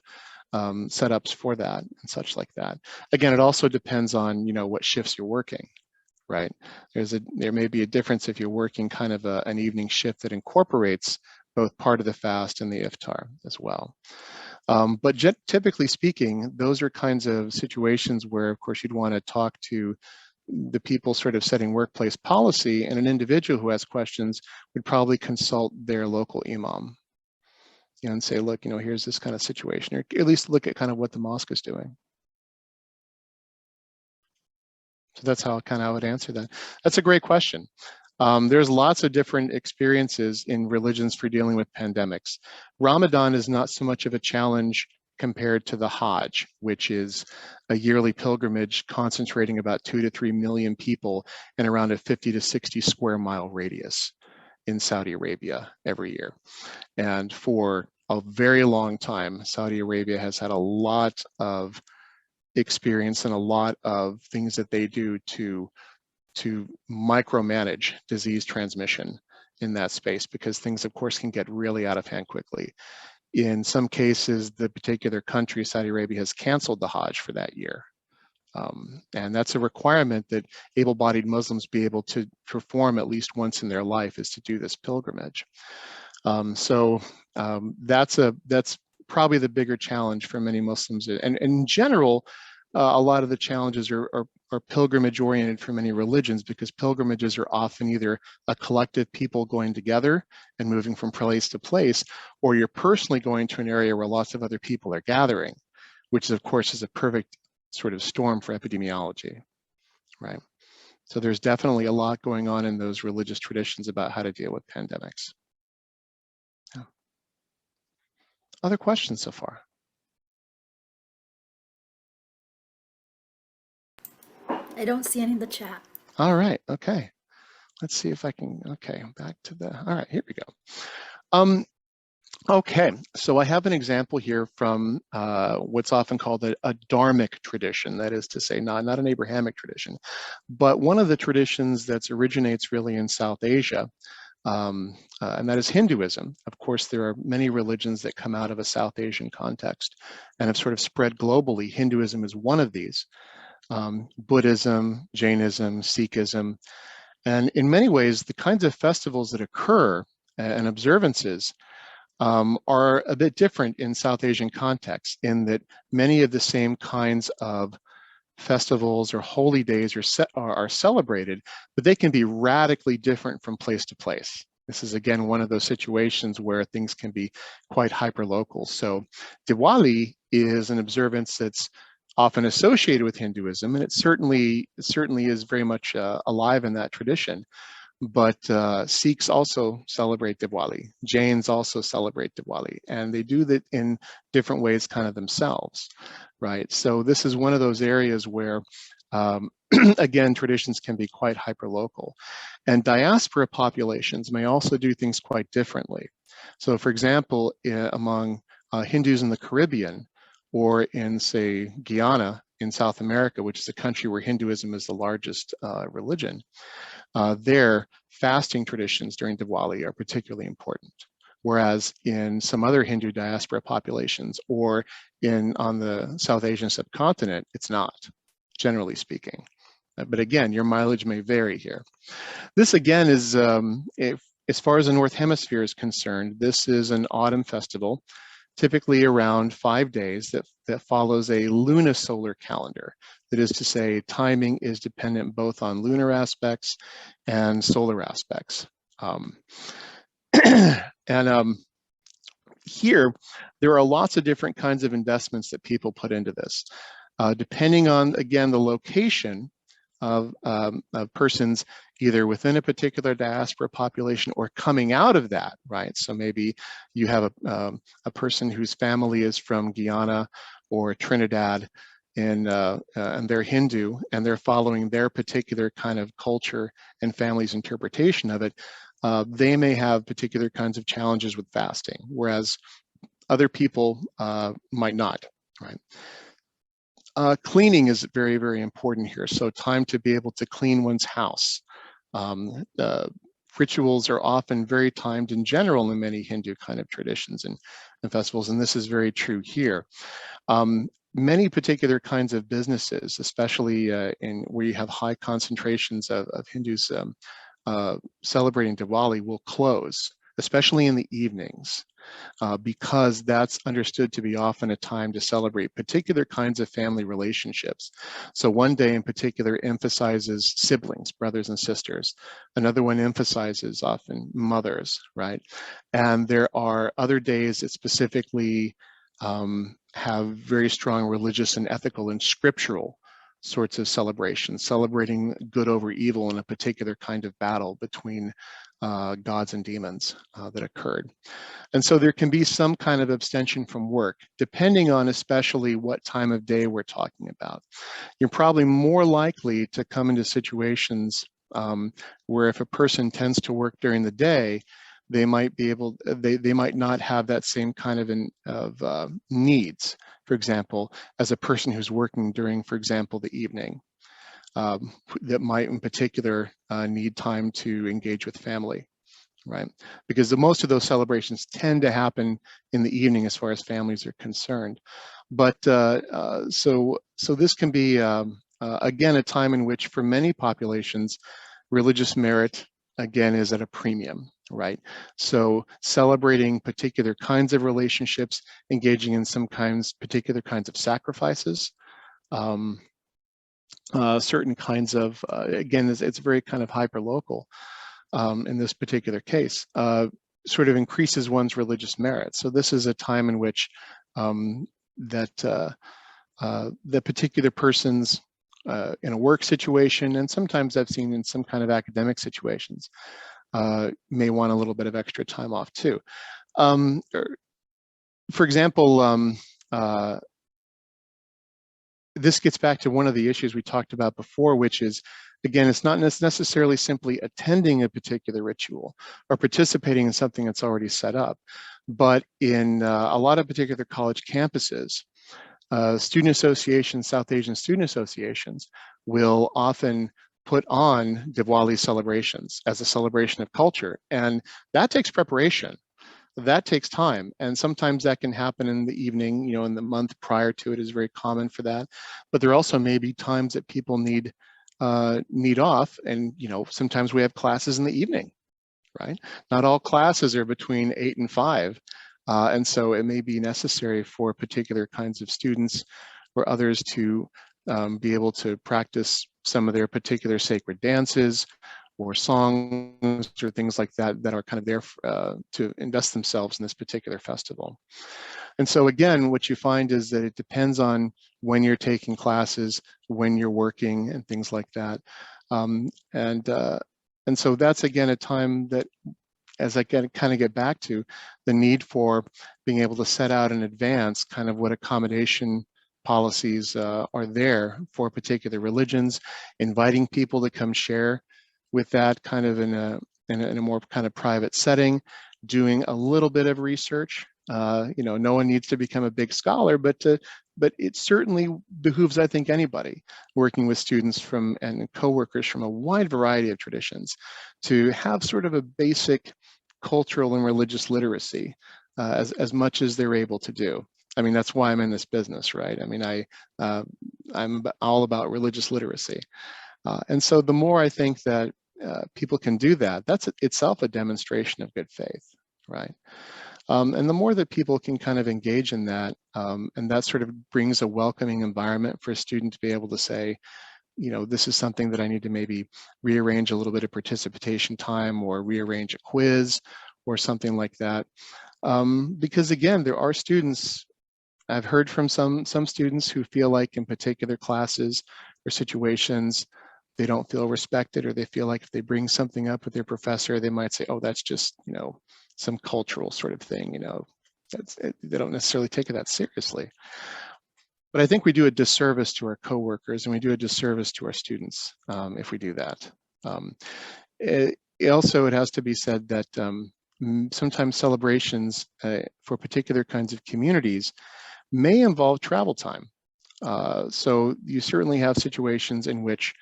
S3: setups for that and such like that. Again, it also depends on, what shifts you're working, right? There may be a difference if you're working kind of an evening shift that incorporates both part of the fast and the iftar as well. But typically speaking, those are kinds of situations where, of course, you'd want to talk to the people sort of setting workplace policy, and an individual who has questions would probably consult their local imam, and say, look, here's this kind of situation, or at least look at kind of what the mosque is doing. So that's how I would answer that. That's a great question. There's lots of different experiences in religions for dealing with pandemics. Ramadan is not so much of a challenge compared to the Hajj, which is a yearly pilgrimage concentrating about 2 to 3 million people in around a 50 to 60 square mile radius in Saudi Arabia every year. And for a very long time, Saudi Arabia has had a lot of experience and a lot of things that they do to micromanage disease transmission in that space, because things, of course, can get really out of hand quickly. In some cases, the particular country, Saudi Arabia, has canceled the Hajj for that year. And that's a requirement that able-bodied Muslims be able to perform at least once in their life, is to do this pilgrimage. That's probably the bigger challenge for many Muslims. And in general, a lot of the challenges are pilgrimage oriented for many religions, because pilgrimages are often either a collective people going together and moving from place to place, or you're personally going to an area where lots of other people are gathering, which of course is a perfect sort of storm for epidemiology, right? So there's definitely a lot going on in those religious traditions about how to deal with pandemics. Yeah. Other questions so far?
S4: I don't see any in the chat.
S3: All right, okay. Let's see if I can, okay, back to the, all right, here we go. Okay, so I have an example here from what's often called a Dharmic tradition, that is to say, not an Abrahamic tradition, but one of the traditions that originates really in South Asia, and that is Hinduism. Of course, there are many religions that come out of a South Asian context and have sort of spread globally. Hinduism is one of these. Buddhism, Jainism, Sikhism, and in many ways, the kinds of festivals that occur and observances are a bit different in South Asian contexts, in that many of the same kinds of festivals or holy days are celebrated, but they can be radically different from place to place. This is, again, one of those situations where things can be quite hyperlocal. So Diwali is an observance that's often associated with Hinduism, and it certainly is very much alive in that tradition. But Sikhs also celebrate Diwali. Jains also celebrate Diwali, and they do that in different ways kind of themselves, right? So this is one of those areas where, again, traditions can be quite hyperlocal. And diaspora populations may also do things quite differently. So for example, among Hindus in the Caribbean, or in, say, Guyana in South America, which is a country where Hinduism is the largest religion, their fasting traditions during Diwali are particularly important. Whereas in some other Hindu diaspora populations, or on the South Asian subcontinent, it's not, generally speaking. But again, your mileage may vary here. This again is, as far as the North Hemisphere is concerned, this is an autumn festival, typically around 5 days, that follows a lunisolar calendar. That is to say, timing is dependent both on lunar aspects and solar aspects. Here, there are lots of different kinds of investments that people put into this. Depending on, again, the location of persons either within a particular diaspora population or coming out of that, right? So maybe you have a person whose family is from Guyana or Trinidad, and they're Hindu, and they're following their particular kind of culture and family's interpretation of it. They may have particular kinds of challenges with fasting, whereas other people might not, right? Cleaning is very, very important here. So time to be able to clean one's house. Rituals are often very timed in general in many Hindu kind of traditions and festivals, and this is very true here. Many particular kinds of businesses, especially in where you have high concentrations of Hindus celebrating Diwali, will close especially in the evenings, because that's understood to be often a time to celebrate particular kinds of family relationships. So one day in particular emphasizes siblings, brothers and sisters. Another one emphasizes often mothers, right? And there are other days that specifically have very strong religious and ethical and scriptural sorts of celebrations, celebrating good over evil in a particular kind of battle between gods and demons that occurred. And so there can be some kind of abstention from work, depending on especially what time of day we're talking about. You're probably more likely to come into situations where if a person tends to work during the day, they might be able, they might not have that same kind of needs, for example, as a person who's working during, for example, the evening, that might in particular need time to engage with family, right? Because most of those celebrations tend to happen in the evening as far as families are concerned. But so this can be, again, a time in which for many populations, religious merit, again, is at a premium, right? So celebrating particular kinds of relationships, engaging in some particular kinds of sacrifices, certain kinds of, again, it's very kind of hyper-local in this particular case, sort of increases one's religious merit. So this is a time in which the particular person's in a work situation, and sometimes I've seen in some kind of academic situations, may want a little bit of extra time off too. For example, this gets back to one of the issues we talked about before, which is, again, it's not necessarily simply attending a particular ritual or participating in something that's already set up, but in a lot of particular college campuses, student associations, South Asian student associations will often put on Diwali celebrations as a celebration of culture. And that takes preparation. That takes time. And sometimes that can happen in the evening, you know, in the month prior to it is very common for that. But there also may be times that people need off. And, you know, sometimes we have classes in the evening, right? Not all classes are between 8 and 5. And so it may be necessary for particular kinds of students or others to be able to practice some of their particular sacred dances or songs or things like that that are kind of there to invest themselves in this particular festival. And so again, what you find is that it depends on when you're taking classes, when you're working and things like that. And so that's again a time that, as I kind of get back to the need for being able to set out in advance kind of what accommodation policies are there for particular religions, inviting people to come share with that kind of in a more kind of private setting, doing a little bit of research. You know, no one needs to become a big scholar, but it certainly behooves, I think, anybody working with students from and coworkers from a wide variety of traditions to have sort of a basic cultural and religious literacy as much as they're able to do. I mean, that's why I'm in this business, right? I mean, I'm all about religious literacy. And so the more I think that people can do that, that's itself a demonstration of good faith, right? And the more that people can kind of engage in that, and that sort of brings a welcoming environment for a student to be able to say, you know, this is something that I need to maybe rearrange a little bit of participation time or rearrange a quiz or something like that. Because again, there are students, I've heard from some students who feel like in particular classes or situations, they don't feel respected, or they feel like if they bring something up with their professor, they might say, oh, that's just, you know, some cultural sort of thing, you know, they don't necessarily take it that seriously. But I think we do a disservice to our coworkers and we do a disservice to our students if we do that. It has to be said that sometimes celebrations for particular kinds of communities may involve travel time. So you certainly have situations in which,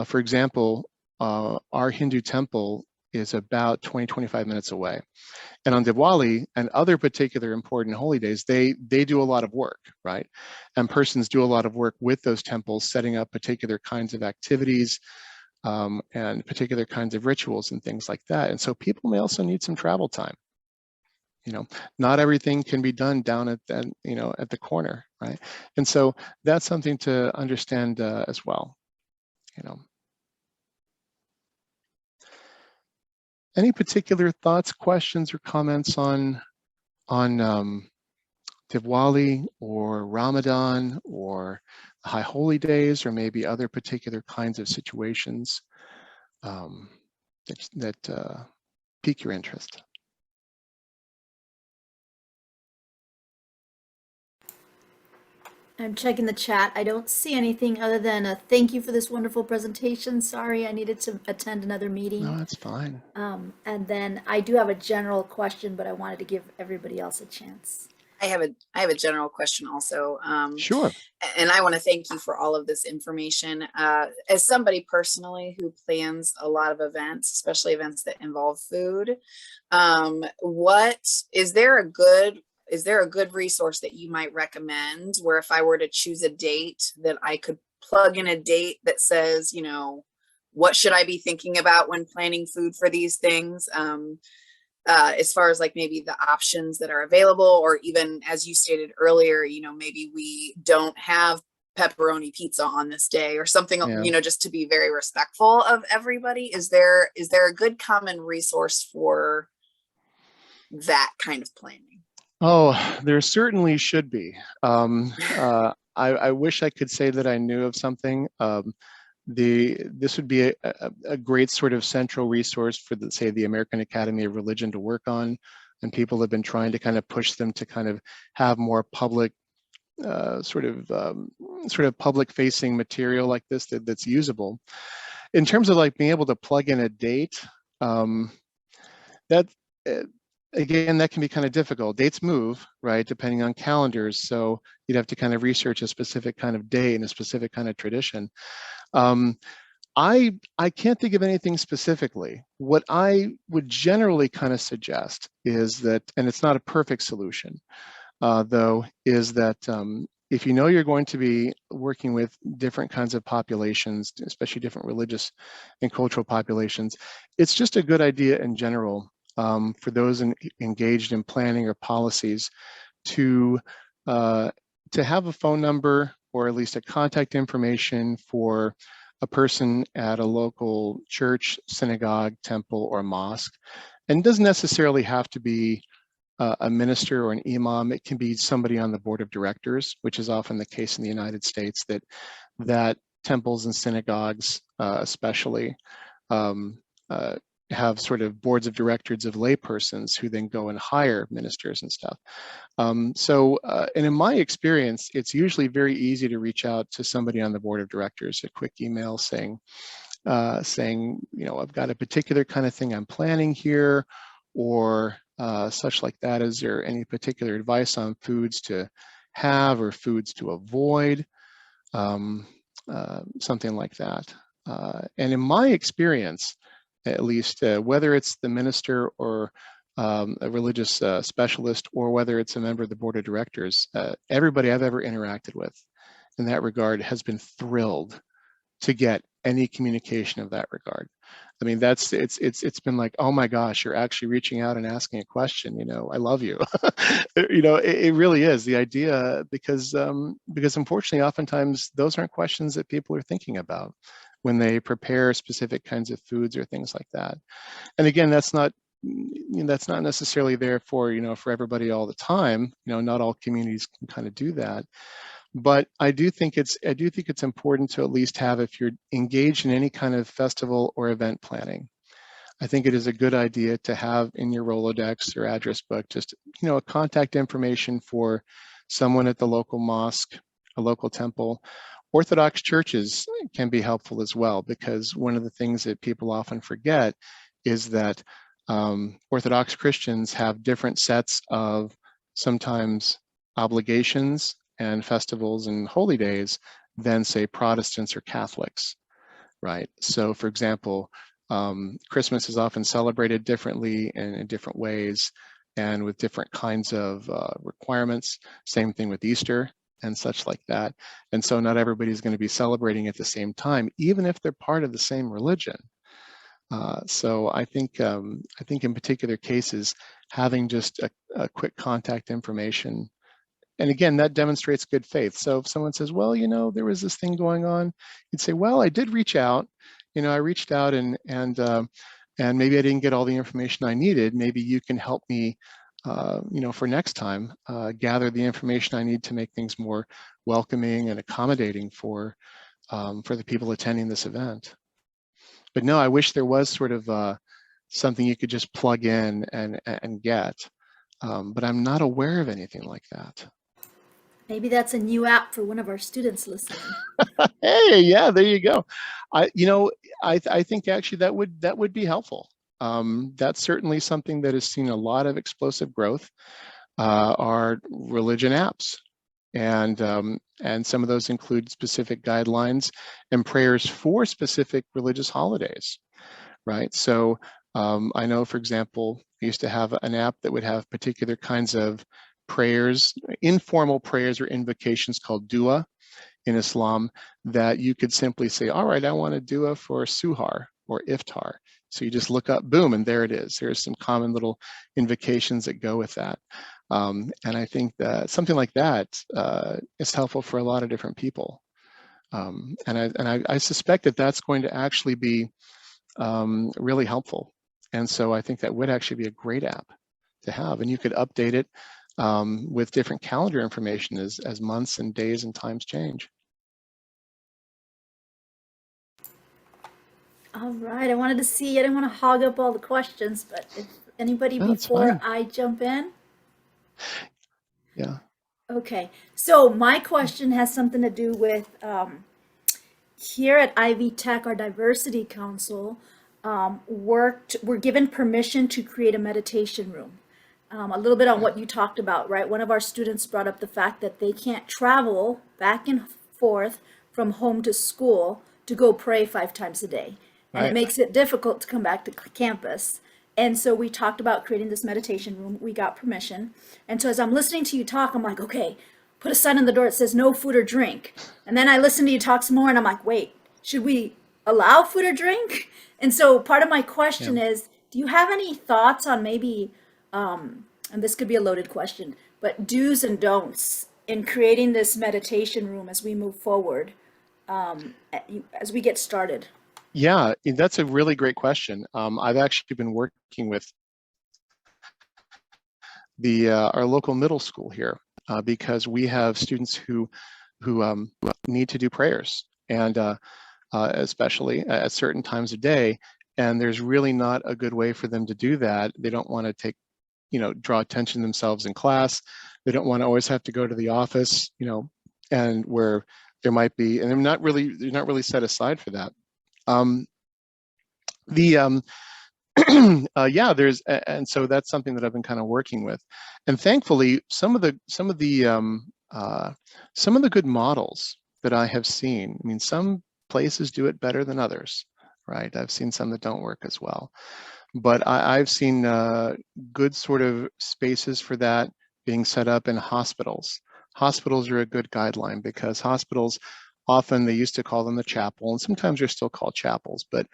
S3: for example, our Hindu temple is about 20-25 minutes away. And on Diwali and other particular important holy days, they do a lot of work, right? And persons do a lot of work with those temples, setting up particular kinds of activities, and particular kinds of rituals and things like that. And so people may also need some travel time. Not everything can be done down at that, at the corner, right? And so that's something to understand as well. Any particular thoughts, questions, or comments on Diwali or Ramadan or High Holy Days, or maybe other particular kinds of situations that pique your interest?
S4: I'm checking the chat. I don't see anything other than a thank you for this wonderful presentation. Sorry, I needed to attend another
S3: No,
S4: meeting.
S3: that's fine.
S4: And then I do have a general question, but I wanted to give everybody else a chance.
S1: I have a general question also.
S3: Sure.
S1: And I want to thank you for all of this information. As somebody personally who plans a lot of events, especially events that involve food, is there a good resource that you might recommend where if I were to choose a date that I could plug in a date that says, what should I be thinking about when planning food for these things? As far as like maybe the options that are available, or even as you stated earlier, maybe we don't have pepperoni pizza on this day or something,
S3: Yeah.
S1: just to be very respectful of everybody. Is there a good common resource for that kind of planning?
S3: Oh, there certainly should be. I wish I could say that I knew of something. This would be a great sort of central resource for say the American Academy of Religion to work on, and people have been trying to kind of push them to kind of have more public sort of public facing material like this that's usable. In terms of like being able to plug in a date, that again, that can be kind of difficult. Dates move, right, depending on calendars. So you'd have to kind of research a specific kind of day and a specific kind of tradition. I can't think of anything specifically. What I would generally kind of suggest is that, and it's not a perfect solution, though, is that if you know you're going to be working with different kinds of populations, especially different religious and cultural populations, it's just a good idea in general for those engaged in planning or policies to have a phone number or at least a contact information for a person at a local church, synagogue, temple, or mosque. And it doesn't necessarily have to be a minister or an imam. It can be somebody on the board of directors, which is often the case in the United States, that temples and synagogues especially have sort of boards of directors of laypersons who then go and hire ministers and stuff. And in my experience, it's usually very easy to reach out to somebody on the board of directors, a quick email saying, I've got a particular kind of thing I'm planning here, or such like that. Is there any particular advice on foods to have or foods to avoid? Something like that. And in my experience, at least, whether it's the minister or a religious specialist, or whether it's a member of the board of directors, everybody I've ever interacted with in that regard has been thrilled to get any communication of that regard. I mean, it's been like, oh my gosh, you're actually reaching out and asking a question. I love you. It really is the idea, because unfortunately, oftentimes those aren't questions that people are thinking about when they prepare specific kinds of foods or things like that. And again, that's not necessarily there for for everybody all the time. Not all communities can kind of do that. But I do think it's important to at least have, if you're engaged in any kind of festival or event planning, I think it is a good idea to have in your Rolodex or address book just a contact information for someone at the local mosque, a local temple. Orthodox churches can be helpful as well, because one of the things that people often forget is that Orthodox Christians have different sets of sometimes obligations and festivals and holy days than, say, Protestants or Catholics, right? So, for example, Christmas is often celebrated differently and in different ways and with different kinds of requirements. Same thing with Easter. and such like that. And so not everybody's going to be celebrating at the same time, even if they're part of the same religion. So I think in particular cases, having just a quick contact information, and again, that demonstrates good faith. So if someone says, well, there was this thing going on, you'd say, well, I did reach out. I reached out and maybe I didn't get all the information I needed. Maybe you can help me, for next time, gather the information I need to make things more welcoming and accommodating for the people attending this event. But no, I wish there was sort of something you could just plug in and get. But I'm not aware of anything like that.
S4: Maybe that's a new app for one of our students listening.
S3: Hey, yeah, there you go. I think actually that would be helpful. That's certainly something that has seen a lot of explosive growth. Are religion apps, and some of those include specific guidelines and prayers for specific religious holidays, right? So I know, for example, I used to have an app that would have particular kinds of prayers, informal prayers or invocations called dua in Islam, that you could simply say, all right, I want a dua for suhar or iftar. So you just look up, boom, and there it is. There's some common little invocations that go with that. And I think that something like that is helpful for a lot of different people. And I suspect that that's going to actually be really helpful. And so I think that would actually be a great app to have. And you could update it with different calendar information as months and days and times change.
S4: All right, I didn't want to hog up all the questions, but if anybody
S3: No, it's
S4: before
S3: fine.
S4: I jump in?
S3: Yeah.
S4: Okay, so my question has something to do with here at Ivy Tech, our diversity council we're given permission to create a meditation room. A little bit on what you talked about, right? One of our students brought up the fact that they can't travel back and forth from home to school to go pray 5 times a day. And it
S3: Right.
S4: makes it difficult to come back to campus. And so we talked about creating this meditation room. We got permission. And so as I'm listening to you talk, I'm like, okay, put a sign on the door that says no food or drink. And then I listen to you talk some more and I'm like, wait, should we allow food or drink? And so part of my question is, do you have any thoughts on maybe, and this could be a loaded question, but do's and don'ts in creating this meditation room as we move forward, as we get started?
S3: Yeah, that's a really great question. I've actually been working with our local middle school here because we have students who need to do prayers, and especially at certain times of day, and there's really not a good way for them to do that. They don't want to draw attention to themselves in class. They don't want to always have to go to the office, and where there might be, and they're not really set aside for that. Yeah, and so that's something that I've been kind of working with, and thankfully some of the good models that I have seen. I mean, some places do it better than others, right? I've seen some that don't work as well, but I've seen good sort of spaces for that being set up in hospitals. Hospitals are a good guideline because hospitals, often they used to call them the chapel, and sometimes they're still called chapels, but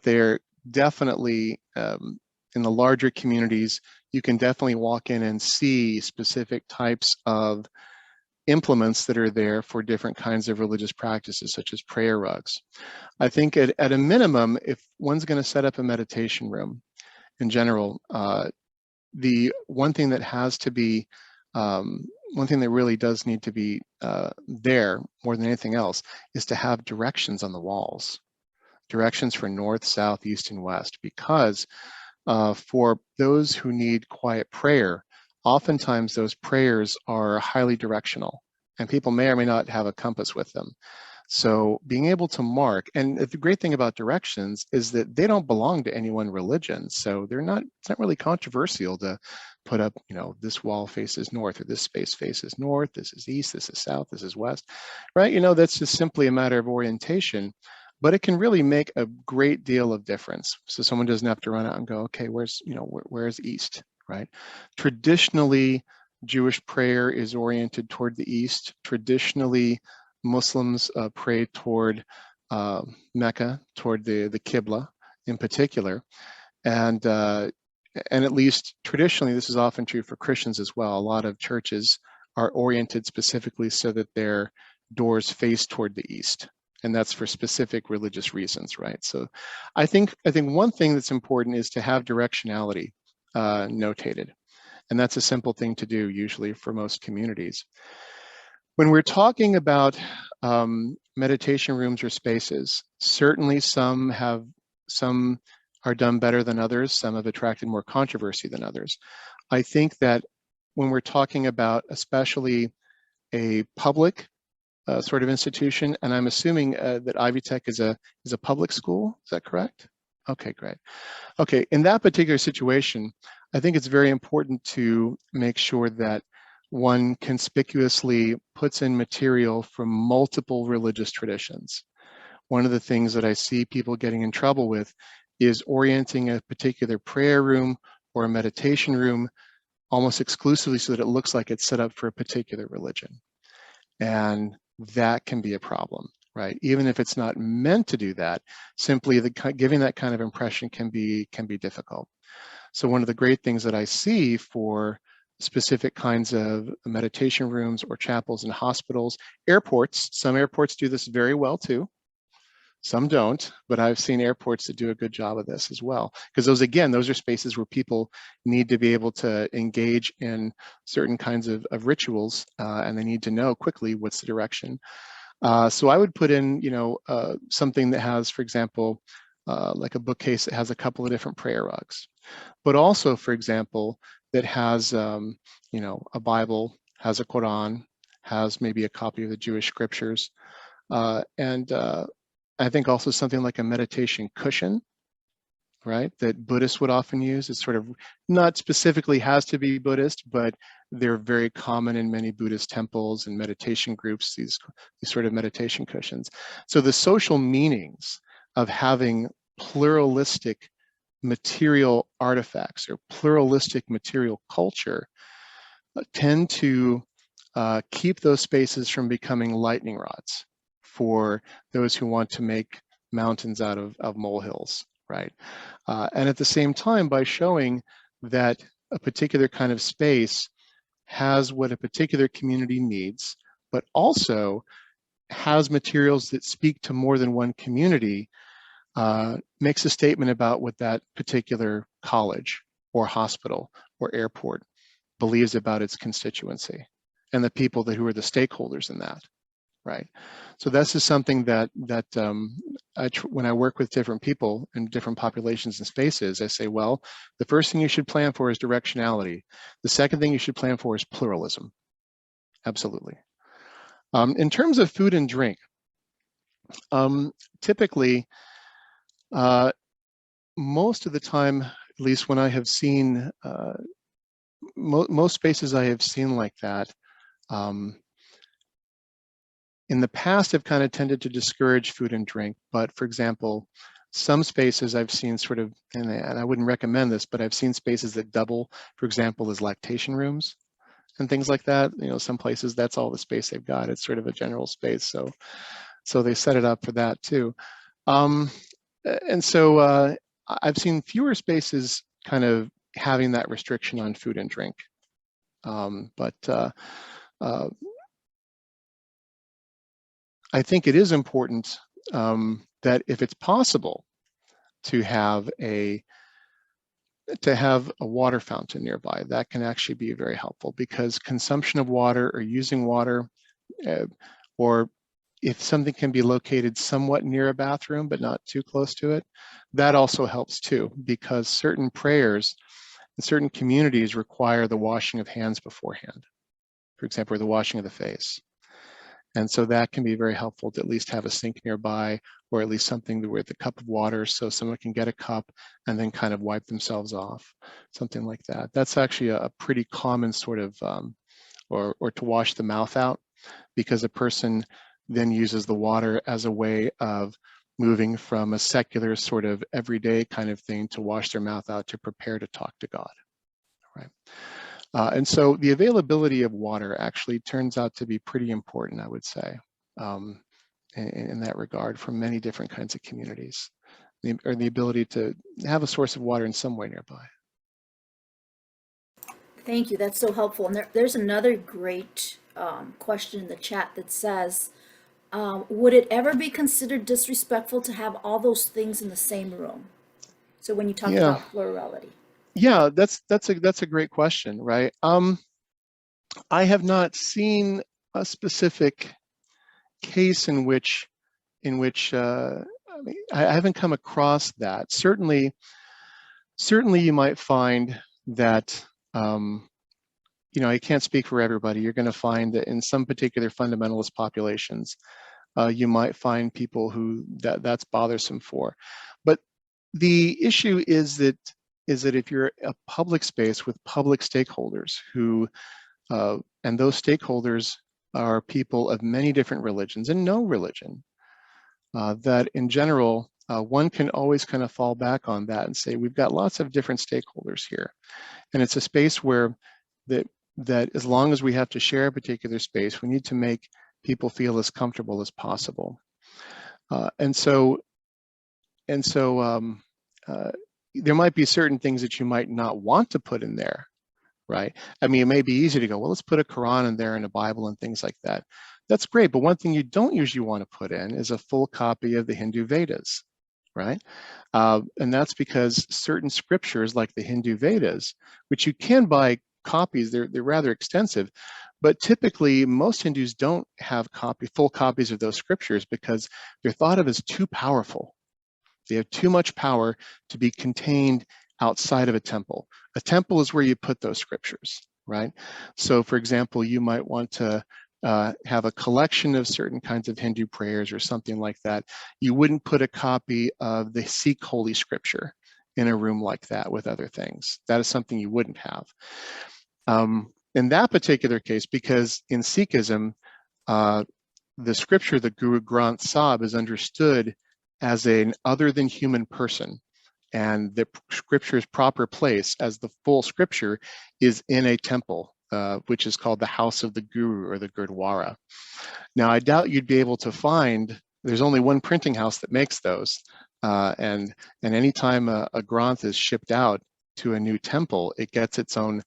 S3: they're definitely in the larger communities, you can definitely walk in and see specific types of implements that are there for different kinds of religious practices, such as prayer rugs. I think at a minimum, if one's going to set up a meditation room in general, the one thing that has to be one thing that really does need to be there more than anything else is to have directions on the walls, directions for north, south, east, and west, because for those who need quiet prayer, oftentimes those prayers are highly directional, and people may or may not have a compass with them. So being able to mark, and the great thing about directions is that they don't belong to any one religion. So it's not really controversial to put up, this wall faces north, or this space faces north, this is east, this is south, this is west, right? That's just simply a matter of orientation, but it can really make a great deal of difference. So someone doesn't have to run out and go, okay, where's east, right? Traditionally, Jewish prayer is oriented toward the east. Traditionally, Muslims pray toward Mecca, toward the Qibla in particular. And at least traditionally, this is often true for Christians as well. A lot of churches are oriented specifically so that their doors face toward the east. And that's for specific religious reasons, right? So I think one thing that's important is to have directionality notated. And that's a simple thing to do usually for most communities. When we're talking about meditation rooms or spaces, certainly some are done better than others. Some have attracted more controversy than others. I think that when we're talking about especially a public sort of institution, and I'm assuming that Ivy Tech is a public school, is that correct? Okay, great. Okay, in that particular situation, I think it's very important to make sure that one conspicuously puts in material from multiple religious traditions. One of the things that I see people getting in trouble with is orienting a particular prayer room or a meditation room almost exclusively so that it looks like it's set up for a particular religion. And that can be a problem, right? Even if it's not meant to do that, simply giving that kind of impression can be difficult. So one of the great things that I see for specific kinds of meditation rooms or chapels in hospitals, airports, some airports do this very well too. Some don't, but I've seen airports that do a good job of this as well. Because those are spaces where people need to be able to engage in certain kinds of rituals, and they need to know quickly what's the direction. So I would put in, something that has, for example, like a bookcase that has a couple of different prayer rugs, but also, for example, that has, a Bible, has a Quran, has maybe a copy of the Jewish scriptures, and I think also something like a meditation cushion, right, that Buddhists would often use. It's sort of not specifically has to be Buddhist, but they're very common in many Buddhist temples and meditation groups, these sort of meditation cushions. So the social meanings of having pluralistic material artifacts or pluralistic material culture tend to keep those spaces from becoming lightning rods for those who want to make mountains out of molehills, right? And at the same time, by showing that a particular kind of space has what a particular community needs, but also has materials that speak to more than one community, makes a statement about what that particular college or hospital or airport believes about its constituency and the people who are the stakeholders in that, right? So this is something that when I work with different people in different populations and spaces, I say, well, the first thing you should plan for is directionality. The second thing you should plan for is pluralism. Absolutely. In terms of food and drink, typically, most of the time, at least when I have seen, most spaces I have seen like that, in the past have kind of tended to discourage food and drink. But for example, some spaces I've seen sort of, and I wouldn't recommend this, but I've seen spaces that double, for example, as lactation rooms and things like that. Some places that's all the space they've got. It's sort of a general space. So they set it up for that too. And so I've seen fewer spaces kind of having that restriction on food and drink. But I think it is important that if it's possible to have a water fountain nearby, that can actually be very helpful, because consumption of water or using water, or if something can be located somewhat near a bathroom but not too close to it, that also helps too, because certain prayers in certain communities require the washing of hands beforehand, for example, or the washing of the face. And so that can be very helpful to at least have a sink nearby, or at least something with a cup of water so someone can get a cup and then kind of wipe themselves off, something like that. That's actually a pretty common sort of, or to wash the mouth out, because a person then uses the water as a way of moving from a secular sort of everyday kind of thing to wash their mouth out to prepare to talk to God, right? And so the availability of water actually turns out to be pretty important, I would say, in that regard for many different kinds of communities, or the ability to have a source of water in some way nearby.
S4: Thank you. That's so helpful. And there's another great question in the chat that says, would it ever be considered disrespectful to have all those things in the same room? So when you talked
S3: Yeah.
S4: about plurality.
S3: Yeah, that's a great question, right? I have not seen a specific case in which I mean, I haven't come across that. Certainly you might find that, you know, I can't speak for everybody. You're going to find that in some particular fundamentalist populations, you might find people who that's bothersome for. But the issue is that if you're a public space with public stakeholders who, and those stakeholders are people of many different religions and no religion, that in general, one can always kind of fall back on that and say, we've got lots of different stakeholders here. And it's a space where that as long as we have to share a particular space, we need to make people feel as comfortable as possible. And so there might be certain things that you might not want to put in there, right? I mean, it may be easy to go, well, let's put a Quran in there and a Bible and things like that. That's great, but one thing you don't usually want to put in is a full copy of the Hindu Vedas, right? And that's because certain scriptures like the Hindu Vedas, which you can buy copies, they're rather extensive, but typically most Hindus don't have full copies of those scriptures because they're thought of as too powerful. They have too much power to be contained outside of a temple. A temple is where you put those scriptures, right? So for example, you might want to have a collection of certain kinds of Hindu prayers or something like that. You wouldn't put a copy of the Sikh Holy Scripture in a room like that with other things. That is something you wouldn't have. In that particular case, because in Sikhism, the scripture, the Guru Granth Sahib, is understood as an other than human person. And the scripture's proper place as the full scripture is in a temple, which is called the House of the Guru or the Gurdwara. Now, I doubt you'd be able to find, there's only one printing house that makes those. And anytime a Granth is shipped out to a new temple, it gets its own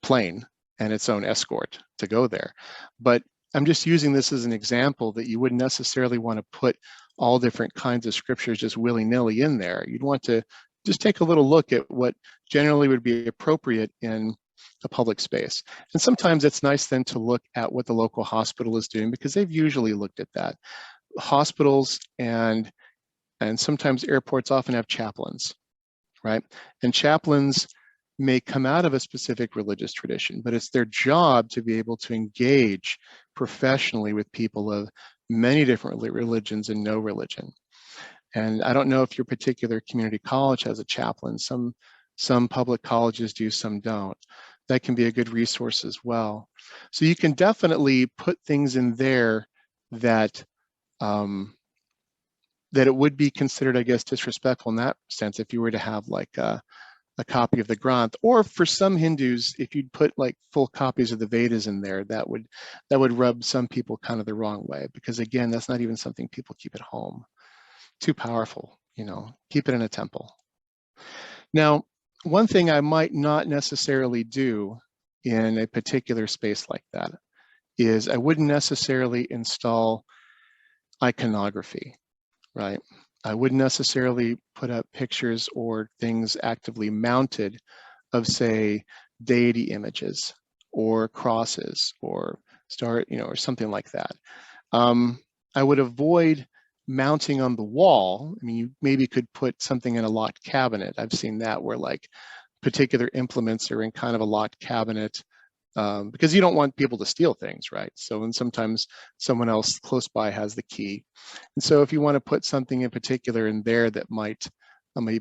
S3: plane and its own escort to go there. But I'm just using this as an example that you wouldn't necessarily want to put all different kinds of scriptures just willy-nilly in there. You'd want to just take a little look at what generally would be appropriate in a public space. And sometimes it's nice then to look at what the local hospital is doing because they've usually looked at that. Hospitals and sometimes airports often have chaplains, right? And chaplains may come out of a specific religious tradition, but it's their job to be able to engage professionally with people of many different religions and no religion. And I don't know if your particular community college has a chaplain. Some public colleges do, some don't. That can be a good resource as well. So you can definitely put things in there that that it would be considered, I guess, disrespectful in that sense if you were to have like a copy of the Granth, or for some Hindus, if you'd put like full copies of the Vedas in there, that would rub some people kind of the wrong way, because again, that's not even something people keep at home. Too powerful, you know, keep it in a temple. Now, one thing I might not necessarily do in a particular space like that is I wouldn't necessarily install iconography, right? I wouldn't necessarily put up pictures or things actively mounted of, say, deity images or crosses or or something like that. I would avoid mounting on the wall. I mean, you maybe could put something in a locked cabinet. I've seen that where like particular implements are in kind of a locked cabinet because you don't want people to steal things, right? So, and sometimes someone else close by has the key. And so if you want to put something in particular in there that might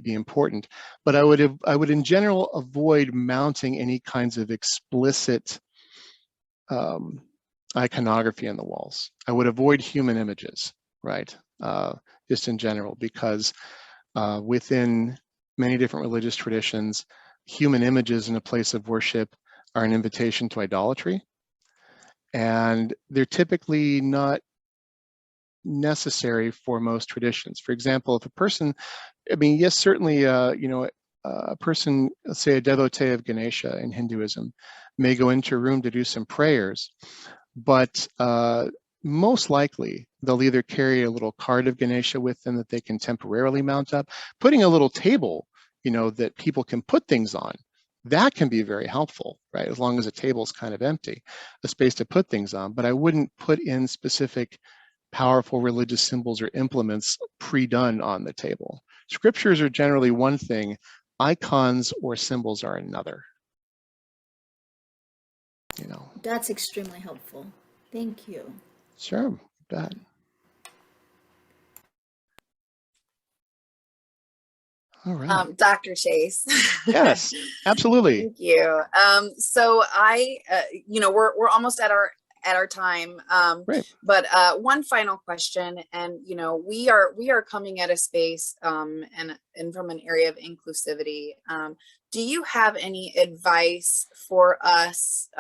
S3: be important, but I would in general avoid mounting any kinds of explicit iconography on the walls. I would avoid human images, right? Just in general, because within many different religious traditions, human images in a place of worship are an invitation to idolatry. And they're typically not necessary for most traditions. For example, if a person, I mean, yes, certainly, a person, let's say a devotee of Ganesha in Hinduism, may go into a room to do some prayers, but most likely they'll either carry a little card of Ganesha with them that they can temporarily mount up. Putting a little table, that people can put things on, that can be very helpful, right? As long as the table is kind of empty, a space to put things on. But I wouldn't put in specific powerful religious symbols or implements pre-done on the table. Scriptures are generally one thing, icons or symbols are another.
S4: That's extremely helpful. Thank you.
S3: Sure, bet. All right.
S1: Dr. Chase.
S3: Yes, absolutely.
S1: Thank you. So we're almost at our time.
S3: Great.
S1: But one final question, and we are coming at a space and from an area of inclusivity. Do you have any advice for us?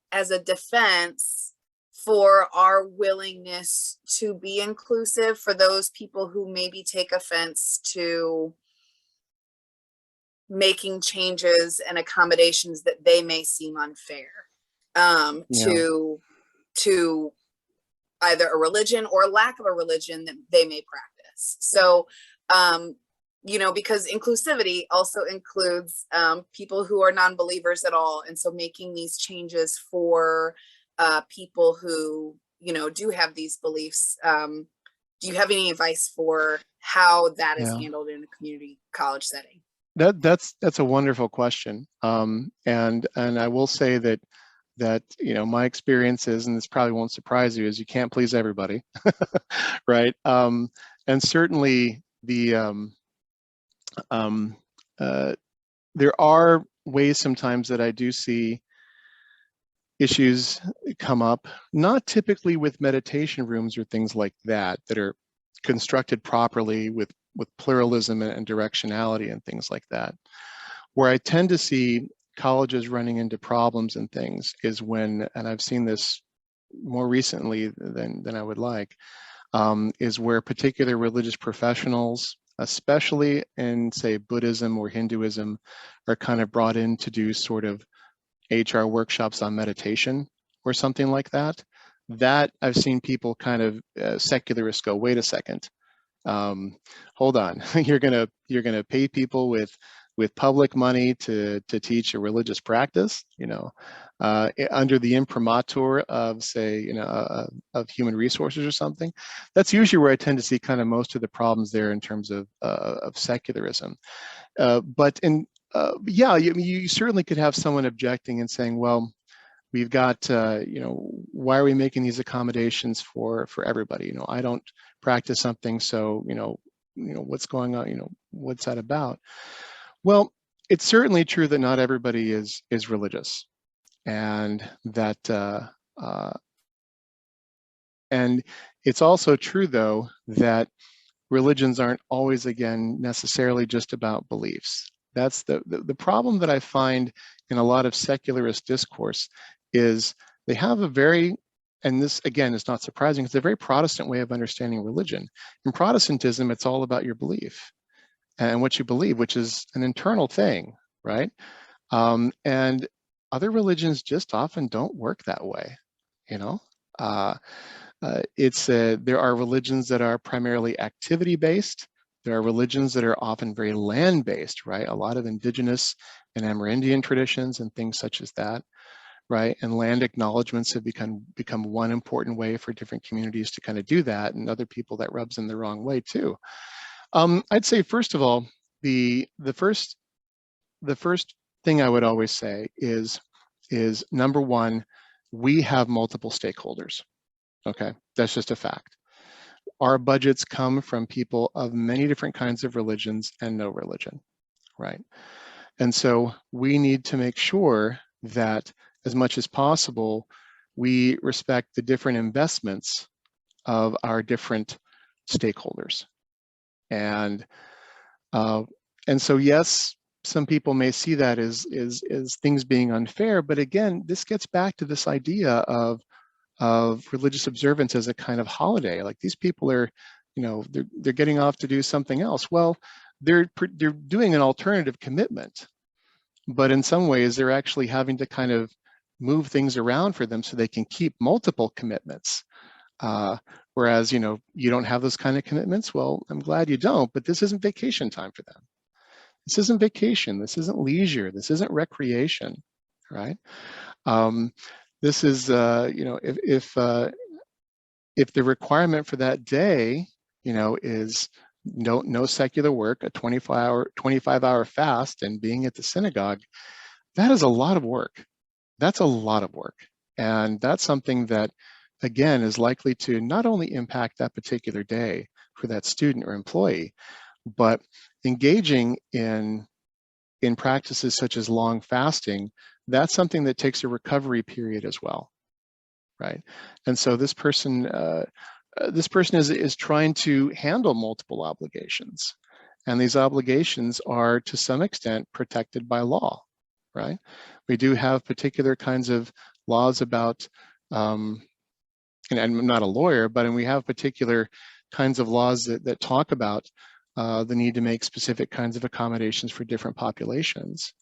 S1: As a defense for our willingness to be inclusive for those people who maybe take offense to making changes and accommodations that they may seem unfair to either a religion or lack of a religion that they may practice. So, because inclusivity also includes people who are non-believers at all. And so making these changes for people who, do have these beliefs. Do you have any advice for how that is handled in a community college setting?
S3: That's a wonderful question. And I will say that my experience is, and this probably won't surprise you, is you can't please everybody, right? And certainly there are ways sometimes that I do see issues come up, not typically with meditation rooms or things like that are constructed properly with pluralism and directionality and things like that. Where I tend to see colleges running into problems and things is when, and I've seen this more recently than I would like, is where particular religious professionals, especially in, say, Buddhism or Hinduism, are kind of brought in to do sort of HR workshops on meditation or something like that. That I've seen people kind of secularists go, wait a second, hold on, you're gonna pay people with public money to teach a religious practice, under the imprimatur of, say, of human resources or something. That's usually where I tend to see kind of most of the problems there in terms of secularism. But you certainly could have someone objecting and saying, well, we've got, why are we making these accommodations for everybody? I don't practice something, so, what's going on? What's that about? Well, it's certainly true that not everybody is religious, and that, and it's also true, though, that religions aren't always, again, necessarily just about beliefs. That's the problem that I find in a lot of secularist discourse is they have a very, and this again is not surprising, it's a very Protestant way of understanding religion. In Protestantism, it's all about your belief and what you believe, which is an internal thing, right? And other religions just often don't work that way, there are religions that are primarily activity-based. There are religions that are often very land-based, right? A lot of indigenous and Amerindian traditions and things such as that, right? And land acknowledgements have become one important way for different communities to kind of do that, and other people that rubs them the wrong way too. I'd say, first of all, the first thing I would always say is number one, we have multiple stakeholders. Okay, that's just a fact. Our budgets come from people of many different kinds of religions and no religion, right? And so we need to make sure that as much as possible, we respect the different investments of our different stakeholders. And And so, yes, some people may see that as things being unfair, but again, this gets back to this idea of religious observance as a kind of holiday. Like, these people are, they're getting off to do something else. Well, they're doing an alternative commitment, but in some ways they're actually having to kind of move things around for them so they can keep multiple commitments. Whereas, you don't have those kind of commitments. Well, I'm glad you don't, but this isn't vacation time for them. This isn't vacation. This isn't leisure. This isn't recreation, right? This is, if the requirement for that day, is no secular work, a 25-hour fast, and being at the synagogue, that is a lot of work. That's a lot of work. And that's something that, again, is likely to not only impact that particular day for that student or employee, but engaging in practices such as long fasting, that's something that takes a recovery period as well, right? And so this person is trying to handle multiple obligations, and these obligations are to some extent protected by law, right? We do have particular kinds of laws about, and I'm not a lawyer, but we have particular kinds of laws that talk about the need to make specific kinds of accommodations for different populations.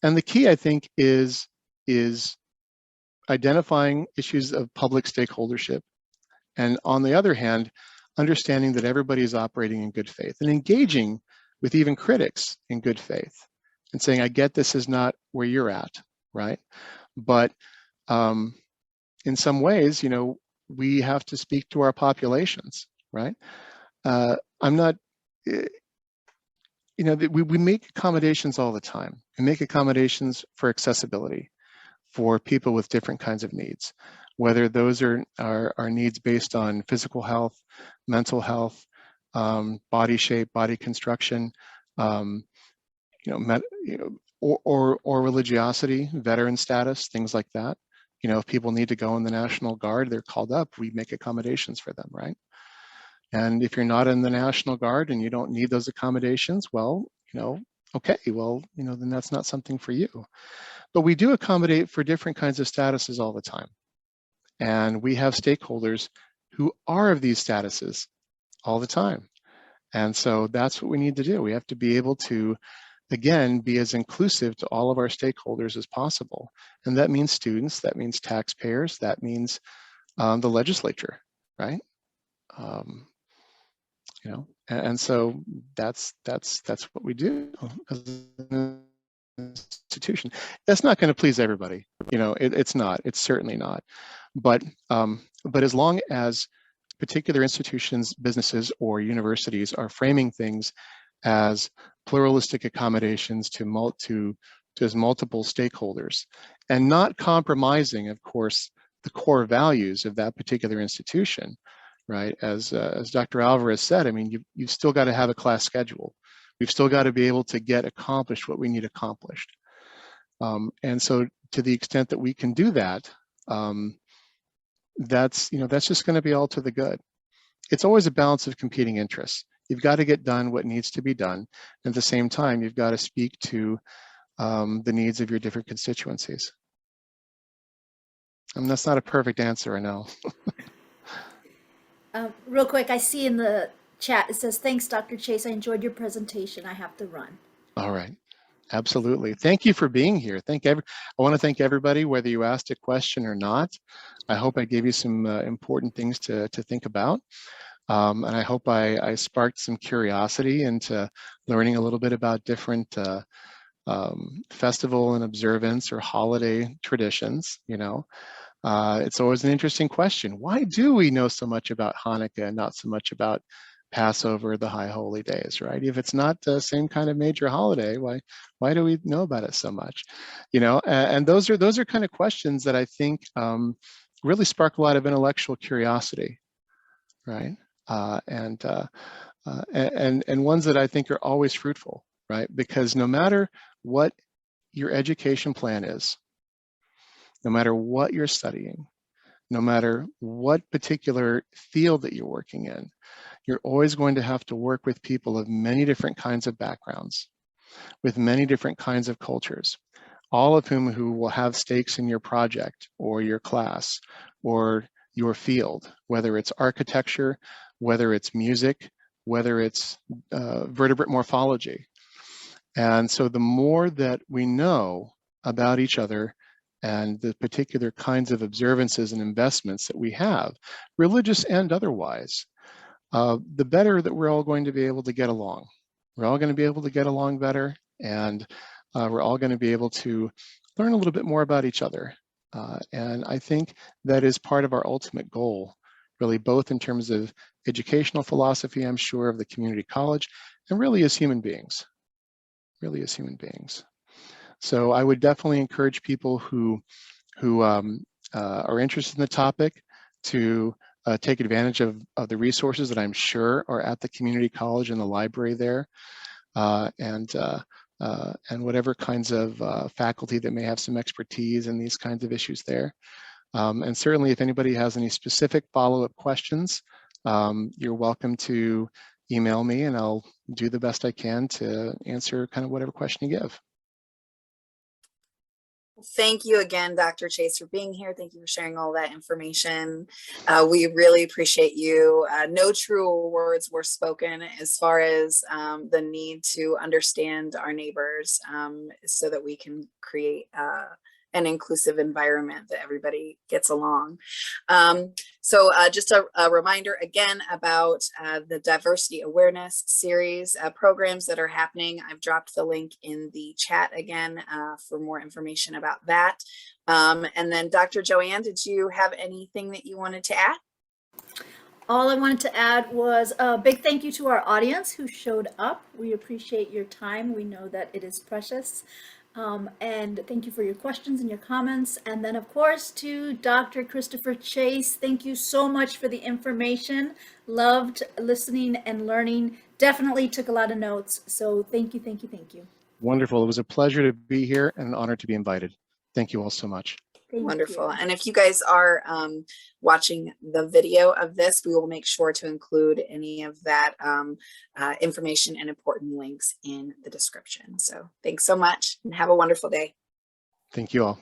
S3: And the key, I think, is identifying issues of public stakeholdership, and on the other hand, understanding that everybody is operating in good faith and engaging with even critics in good faith and saying, I get this is not where you're at, right? But in some ways, we have to speak to our populations, right? I'm not, we make accommodations all the time. We make accommodations for accessibility for people with different kinds of needs, whether those are needs based on physical health, mental health, body shape, body construction, or religiosity, veteran status, things like that. If people need to go in the National Guard, they're called up, we make accommodations for them, right? And if you're not in the National Guard and you don't need those accommodations, well, okay, well, then that's not something for you. But we do accommodate for different kinds of statuses all the time. And we have stakeholders who are of these statuses all the time. And so that's what we need to do. We have to be able to, again, be as inclusive to all of our stakeholders as possible. And that means students, that means taxpayers, that means the legislature, right? And so that's what we do as an institution. That's not going to please everybody. It's not. It's certainly not. But as long as particular institutions, businesses, or universities are framing things as pluralistic accommodations to multiple stakeholders, and not compromising, of course, the core values of that particular institution, right? As Dr. Alvarez said, I mean, you've still got to have a class schedule. We've still got to be able to get accomplished what we need accomplished. And so to the extent that we can do that, that's just going to be all to the good. It's always a balance of competing interests. You've got to get done what needs to be done. At the same time, you've got to speak to the needs of your different constituencies. And that's not a perfect answer, I know.
S4: Real quick, I see in the chat, it says, thanks, Dr. Chase. I enjoyed your presentation. I have to run.
S3: All right. Absolutely. Thank you for being here. I want to thank everybody, whether you asked a question or not. I hope I gave you some important things to think about. And I hope I sparked some curiosity into learning a little bit about different festival and observance or holiday traditions, It's always an interesting question. Why do we know so much about Hanukkah and not so much about Passover, the High Holy Days, right? If it's not the same kind of major holiday, why do we know about it so much? And those are kind of questions that I think really spark a lot of intellectual curiosity, right? And ones that I think are always fruitful, right? Because no matter what your education plan is, no matter what you're studying, no matter what particular field that you're working in, you're always going to have to work with people of many different kinds of backgrounds, with many different kinds of cultures, all of who will have stakes in your project or your class or your field, whether it's architecture, whether it's music, whether it's vertebrate morphology. And so the more that we know about each other and the particular kinds of observances and investments that we have, religious and otherwise, the better that we're all going to be able to get along. We're all going to be able to get along better, and we're all going to be able to learn a little bit more about each other. And I think that is part of our ultimate goal, really, both in terms of educational philosophy, I'm sure, of the community college, and really as human beings. So I would definitely encourage people who are interested in the topic to take advantage of the resources that I'm sure are at the community college and the library there, and whatever kinds of faculty that may have some expertise in these kinds of issues there. And certainly if anybody has any specific follow-up questions, you're welcome to email me and I'll do the best I can to answer kind of whatever question you give.
S1: Thank you again, Dr. Chase, for being here. Thank you for sharing all that information. We really appreciate you. No truer words were spoken as far as the need to understand our neighbors so that we can create an inclusive environment that everybody gets along. So just a reminder again about the diversity awareness series programs that are happening. I've dropped the link in the chat again for more information about that. And then Dr. Joanne, did you have anything that you wanted to add?
S4: All I wanted to add was a big thank you to our audience who showed up. We appreciate your time. We know that it is precious. And thank you for your questions and your comments. And then, of course, to Dr. Christopher Chase, thank you so much for the information. Loved listening and learning. Definitely took a lot of notes. So thank you, thank you, thank you.
S3: Wonderful. It was a pleasure to be here and an honor to be invited. Thank you all so much.
S1: Wonderful. And if you guys are watching the video of this, we will make sure to include any of that information and important links in the description. So thanks so much and have a wonderful day.
S3: Thank you all.